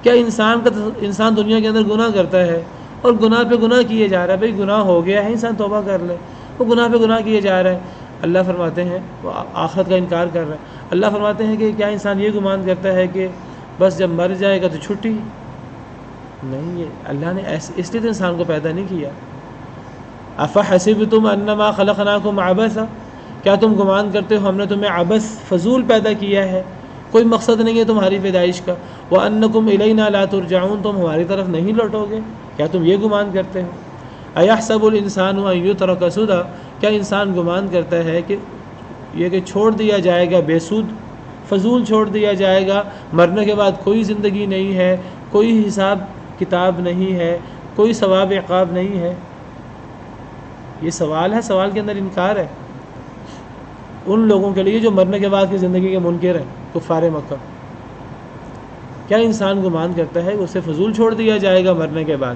کیا انسان دنیا کے اندر گناہ کرتا ہے اور گناہ پہ گناہ کیے جا رہا ہے، بھئی گناہ ہو گیا ہے، انسان توبہ کر لے، وہ گناہ پہ گناہ کیے جا رہا ہے۔ اللہ فرماتے ہیں وہ آخرت کا انکار کر رہا ہے۔ اللہ فرماتے ہیں کہ کیا انسان یہ گمان کرتا ہے کہ بس جب مر جائے گا تو چھٹی؟ نہیں، یہ اللہ نے اس لیے تو انسان کو پیدا نہیں کیا۔ افحسبتم انما خلقناکم عبثا، کیا تم گمان کرتے ہو ہم نے تمہیں عبث فضول پیدا کیا ہے، کوئی مقصد نہیں ہے تمہاری پیدائش کا۔ وَأَنَّكُمْ إِلَيْنَا لَا تُرْجَعُونَ، تم ہماری طرف نہیں لوٹو گے، کیا تم یہ گمان کرتے ہو؟ أَيَحْسَبُ الْإِنسَانُ أَن يُتْرَكَ سُدًى، کیا انسان گمان کرتا ہے کہ یہ کہ چھوڑ دیا جائے گا بے سود، فضول چھوڑ دیا جائے گا، مرنے کے بعد کوئی زندگی نہیں ہے، کوئی حساب کتاب نہیں ہے، کوئی ثواب عقاب نہیں ہے؟ یہ سوال ہے، سوال کے اندر انکار ہے ان لوگوں کے لیے جو مرنے کے بعد کی زندگی کے منکر ہیں، کفار مکہ۔ کیا انسان گمان کرتا ہے کہ اسے فضول چھوڑ دیا جائے گا مرنے کے بعد؟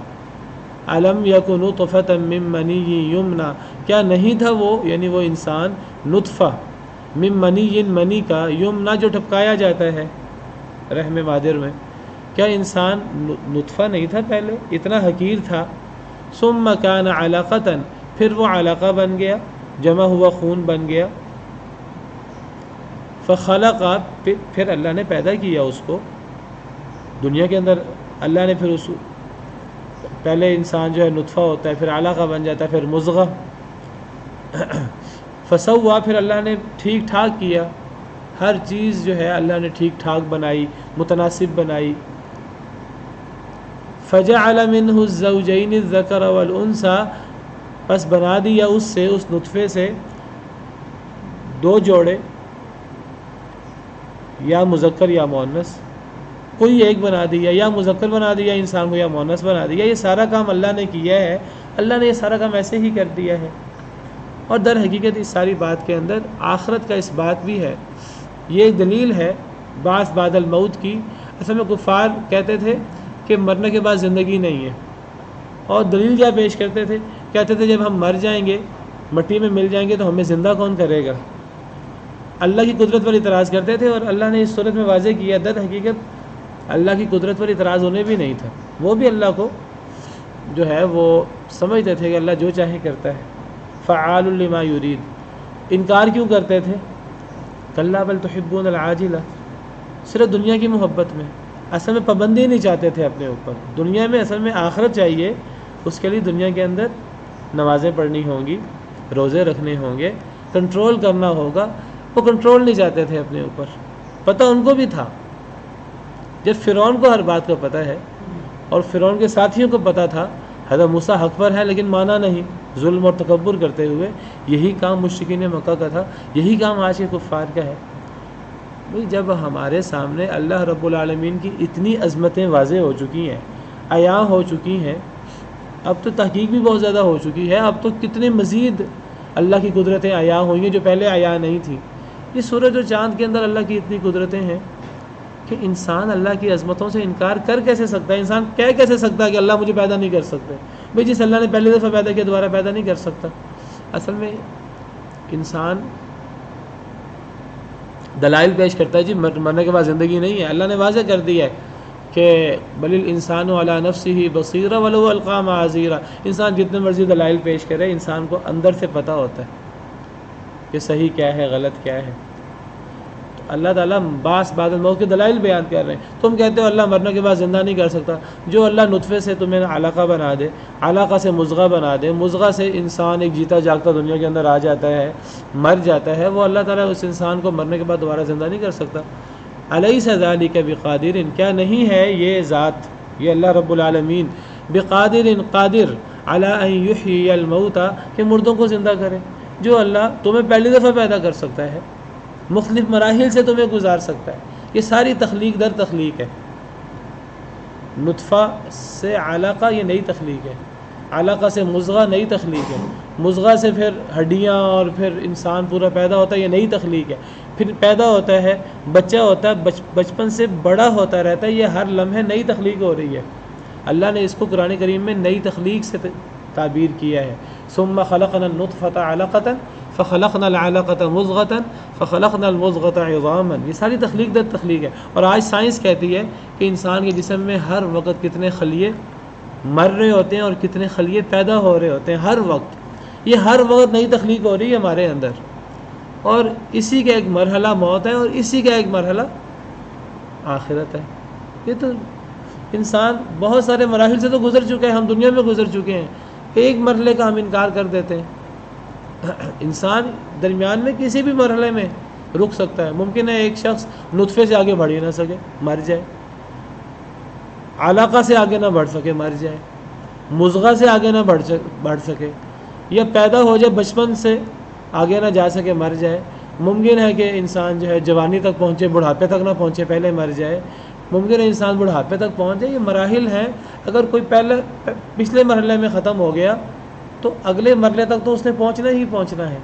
علم یکن نطفۃ من منی یمنا، کیا نہیں تھا وہ، یعنی وہ انسان، نطفہ من منی، منی کا، یمنا جو ٹپکایا جاتا ہے رحم مادر میں، کیا انسان نطفہ نہیں تھا پہلے، اتنا حقیر تھا؟ ثم کان علقۃ، پھر وہ علقہ بن گیا، جمع ہوا خون بن گیا، فخلق، پھر اللہ نے پیدا کیا اس کو دنیا کے اندر۔ اللہ نے پھر اس پہلے انسان جو ہے نطفہ ہوتا ہے، پھر علقہ بن جاتا ہے، پھر مضغہ، فسوا، پھر اللہ نے ٹھیک ٹھاک کیا، ہر چیز جو ہے اللہ نے ٹھیک ٹھاک بنائی، متناسب بنائی۔ فجعل منہ الزوجین الذکر والانثی، پس بنا دیا اس سے، اس نطفے سے دو جوڑے، یا مذکر یا مؤنث، کوئی ایک بنا دیا، یا مذکر بنا دیا انسان کو یا مؤنث بنا دیا۔ یہ سارا کام اللہ نے کیا ہے، اللہ نے یہ سارا کام ایسے ہی کر دیا ہے۔ اور در حقیقت اس ساری بات کے اندر آخرت کا اس بات بھی ہے، یہ ایک دلیل ہے بعث بعد الموت کی۔ اصل میں کفار کہتے تھے کہ مرنے کے بعد زندگی نہیں ہے، اور دلیل کیا پیش کرتے تھے؟ کہتے تھے جب ہم مر جائیں گے، مٹی میں مل جائیں گے، تو ہمیں زندہ کون کرے گا؟ اللہ کی قدرت پر اعتراض کرتے تھے، اور اللہ نے اس صورت میں واضح کیا در حقیقت اللہ کی قدرت پر اعتراض انہیں بھی نہیں تھا، وہ بھی اللہ کو جو ہے وہ سمجھتے تھے کہ اللہ جو چاہے کرتا ہے، فعال لما یرید۔ انکار کیوں کرتے تھے؟ کلا بل تحبون العاجلہ، صرف دنیا کی محبت میں، اصل میں پابندی نہیں چاہتے تھے اپنے اوپر، دنیا میں اصل میں آخرت چاہیے، اس کے لیے دنیا کے اندر نمازیں پڑھنی ہوں گی، روزے رکھنے ہوں گے، کنٹرول کرنا ہوگا، وہ کنٹرول نہیں چاہتے تھے اپنے اوپر۔ پتہ ان کو بھی تھا، جب فرعون کو ہر بات کا پتہ ہے، اور فرعون کے ساتھیوں کو پتہ تھا حضرت موسیٰ حق پر ہے لیکن مانا نہیں، ظلم اور تکبر کرتے ہوئے، یہی کام مشرکین مکہ کا تھا، یہی کام آج کے کفار کا ہے۔ بھئی جب ہمارے سامنے اللہ رب العالمین کی اتنی عظمتیں واضح ہو چکی ہیں، عیاں ہو چکی ہیں، اب تو تحقیق بھی بہت زیادہ ہو چکی ہے، اب تو کتنے مزید اللہ کی قدرتیں عیاں ہوئی ہیں جو پہلے عیاں نہیں تھیں۔ یہ سورج اور چاند کے اندر اللہ کی اتنی قدرتیں ہیں کہ انسان اللہ کی عظمتوں سے انکار کر کیسے سکتا ہے؟ انسان کہہ کیسے سکتا ہے کہ اللہ مجھے پیدا نہیں کر سکتے؟ بھئی جس اللہ نے پہلی دفعہ پیدا کیا دوبارہ پیدا نہیں کر سکتا۔ اصل میں انسان دلائل پیش کرتا ہے، جی مرنے کے بعد زندگی نہیں ہے، اللہ نے واضح کر دیا ہے کہ بل الانسان علی نفسہ بصیرہ ولو القی معاذیرہ۔ انسان جتنے مرضی دلائل پیش کرے، انسان کو اندر سے پتہ ہوتا ہے کہ صحیح کیا ہے، غلط کیا ہے۔ تو اللہ تعالیٰ بعث بعد الموت کے دلائل بیان کر رہے ہیں۔ تم کہتے ہو اللہ مرنے کے بعد زندہ نہیں کر سکتا، جو اللہ نطفے سے تمہیں علقہ بنا دے، علقہ سے مضغہ بنا دے، مضغہ سے انسان ایک جیتا جاگتا دنیا کے اندر آ جاتا ہے، مر جاتا ہے، وہ اللہ تعالیٰ اس انسان کو مرنے کے بعد دوبارہ زندہ نہیں کر سکتا۔ الیس ذلک بقادر، کیا نہیں ہے یہ ذات، یہ اللہ رب العالمین، بقادر، قادر، علی ان یحیی الموتى، کہ مردوں کو زندہ کرے؟ جو اللہ تمہیں پہلی دفعہ پیدا کر سکتا ہے، مختلف مراحل سے تمہیں گزار سکتا ہے، یہ ساری تخلیق در تخلیق ہے۔ نطفہ سے علقہ یہ نئی تخلیق ہے، علقہ سے مضغہ نئی تخلیق ہے، مضغہ سے پھر ہڈیاں اور پھر انسان پورا پیدا ہوتا ہے، یہ نئی تخلیق ہے۔ پھر پیدا ہوتا ہے، بچہ ہوتا ہے، بچپن سے بڑا ہوتا رہتا ہے، یہ ہر لمحے نئی تخلیق ہو رہی ہے۔ اللہ نے اس کو قرآن کریم میں نئی تخلیق سے تعبیر کیا ہے. ثم خلقنا النطفة علقة فخلقنا العلقة مضغة فخلقنا المضغة عظاما. یہ ساری تخلیق در تخلیق ہے. اور آج سائنس کہتی ہے کہ انسان کے جسم میں ہر وقت کتنے خلیے مر رہے ہوتے ہیں اور کتنے خلیے پیدا ہو رہے ہوتے ہیں ہر وقت. یہ ہر وقت نئی تخلیق ہو رہی ہے ہمارے اندر, اور اسی کا ایک مرحلہ موت ہے اور اسی کا ایک مرحلہ آخرت ہے. یہ تو انسان بہت سارے مراحل سے تو گزر چکا ہے, ہم دنیا میں گزر چکے ہیں, ایک مرحلے کا ہم انکار کر دیتے ہیں. انسان درمیان میں کسی بھی مرحلے میں رک سکتا ہے. ممکن ہے ایک شخص نطفے سے آگے بڑھ ہی نہ سکے, مر جائے, علاقہ سے آگے نہ بڑھ سکے, مر جائے, مضغہ سے آگے نہ بڑھ سکے, یا پیدا ہو جائے بچپن سے آگے نہ جا سکے, مر جائے. ممکن ہے کہ انسان جو ہے جوانی تک پہنچے, بڑھاپے تک نہ پہنچے, پہلے مر جائے. ممکن ہے انسان بڑھاپے تک پہنچ جائے. یہ مراحل ہیں. اگر کوئی پچھلے مرحلے میں ختم ہو گیا تو اگلے مرحلے تک تو اس نے پہنچنا ہے.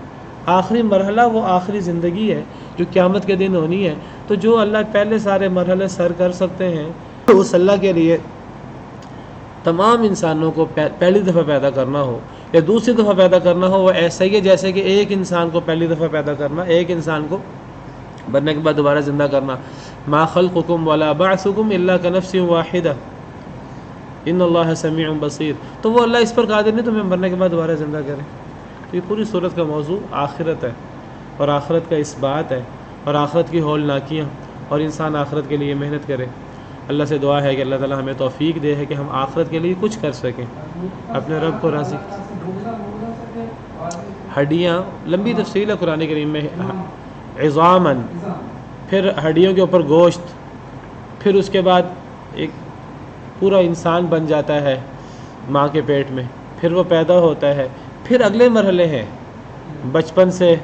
آخری مرحلہ وہ آخری زندگی ہے جو قیامت کے دن ہونی ہے. تو جو اللہ پہلے سارے مرحلے سر کر سکتے ہیں, اس اللہ کے لیے تمام انسانوں کو پہلی دفعہ پیدا کرنا ہو یا دوسری دفعہ پیدا کرنا ہو, وہ ایسا ہی ہے جیسے کہ ایک انسان کو پہلی دفعہ پیدا کرنا, ایک انسان کو مرنے کے بعد دوبارہ زندہ کرنا. ما خلقکم ولا بعثکم الا کنفس واحدہ ان اللہ سمیع بصیر. تو وہ اللہ اس پر قادر نہیں تمہیں مرنے کے بعد دوبارہ زندہ کرے. تو یہ پوری صورت کا موضوع آخرت ہے, اور آخرت کا اس بات ہے, اور آخرت کی ہولناکیاں, اور انسان آخرت کے لیے محنت کرے. اللہ سے دعا ہے کہ اللہ تعالی ہمیں توفیق دے ہے کہ ہم آخرت کے لیے کچھ کر سکیں, اپنے رب کو راضی. ہڈیاں, لمبی تفصیل ہے قرآن کریم میں. عظاماً, پھر ہڈیوں کے اوپر گوشت, پھر اس کے بعد ایک پورا انسان بن جاتا ہے ماں کے پیٹ میں, پھر وہ پیدا ہوتا ہے, پھر اگلے مرحلے ہیں بچپن سے,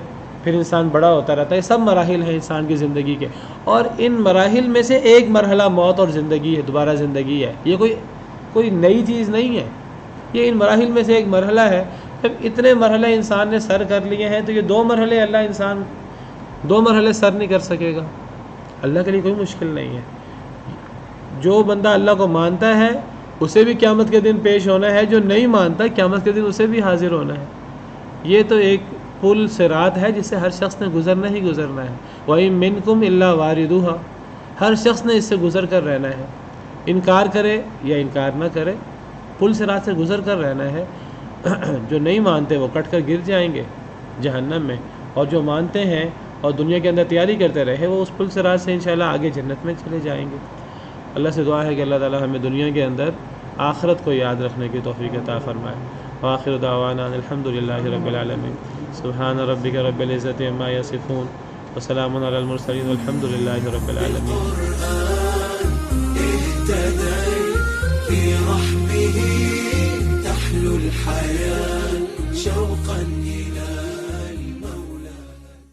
پھر انسان بڑا ہوتا رہتا ہے. یہ سب مراحل ہیں انسان کی زندگی کے, اور ان مراحل میں سے ایک مرحلہ موت اور زندگی ہے, دوبارہ زندگی ہے. یہ کوئی نئی چیز نہیں ہے, یہ ان مراحل میں سے ایک مرحلہ ہے. جب اتنے مرحلے انسان نے سر کر لیے ہیں تو یہ دو مرحلے سر نہیں کر سکے گا. اللہ کے لیے کوئی مشکل نہیں ہے. جو بندہ اللہ کو مانتا ہے اسے بھی قیامت کے دن پیش ہونا ہے, جو نہیں مانتا قیامت کے دن اسے بھی حاضر ہونا ہے. یہ تو ایک پل صراط ہے جس سے ہر شخص نے گزرنا ہی گزرنا ہے. وَإِن مِّنكُمْ إِلَّا وَارِدُهَا, ہر شخص نے اس سے گزر کر رہنا ہے, انکار کرے یا انکار نہ کرے, پل صراط سے گزر کر رہنا ہے. جو نہیں مانتے وہ کٹ کر گر جائیں گے جہنم میں, اور جو مانتے ہیں اور دنیا کے اندر تیاری کرتے رہے وہ اس پل صراط سے انشاءاللہ آگے جنت میں چلے جائیں گے. اللہ سے دعا ہے کہ اللہ تعالی ہمیں دنیا کے اندر آخرت کو یاد رکھنے کی توفیق عطا فرمائے. وآخر دعوانا الحمدللہ رب العالمین. سبحان ربک رب العزت عما یصفون وسلام علی المرسلین والحمدللہ رب العالمین. في رحمه تحلو الحياة شوقا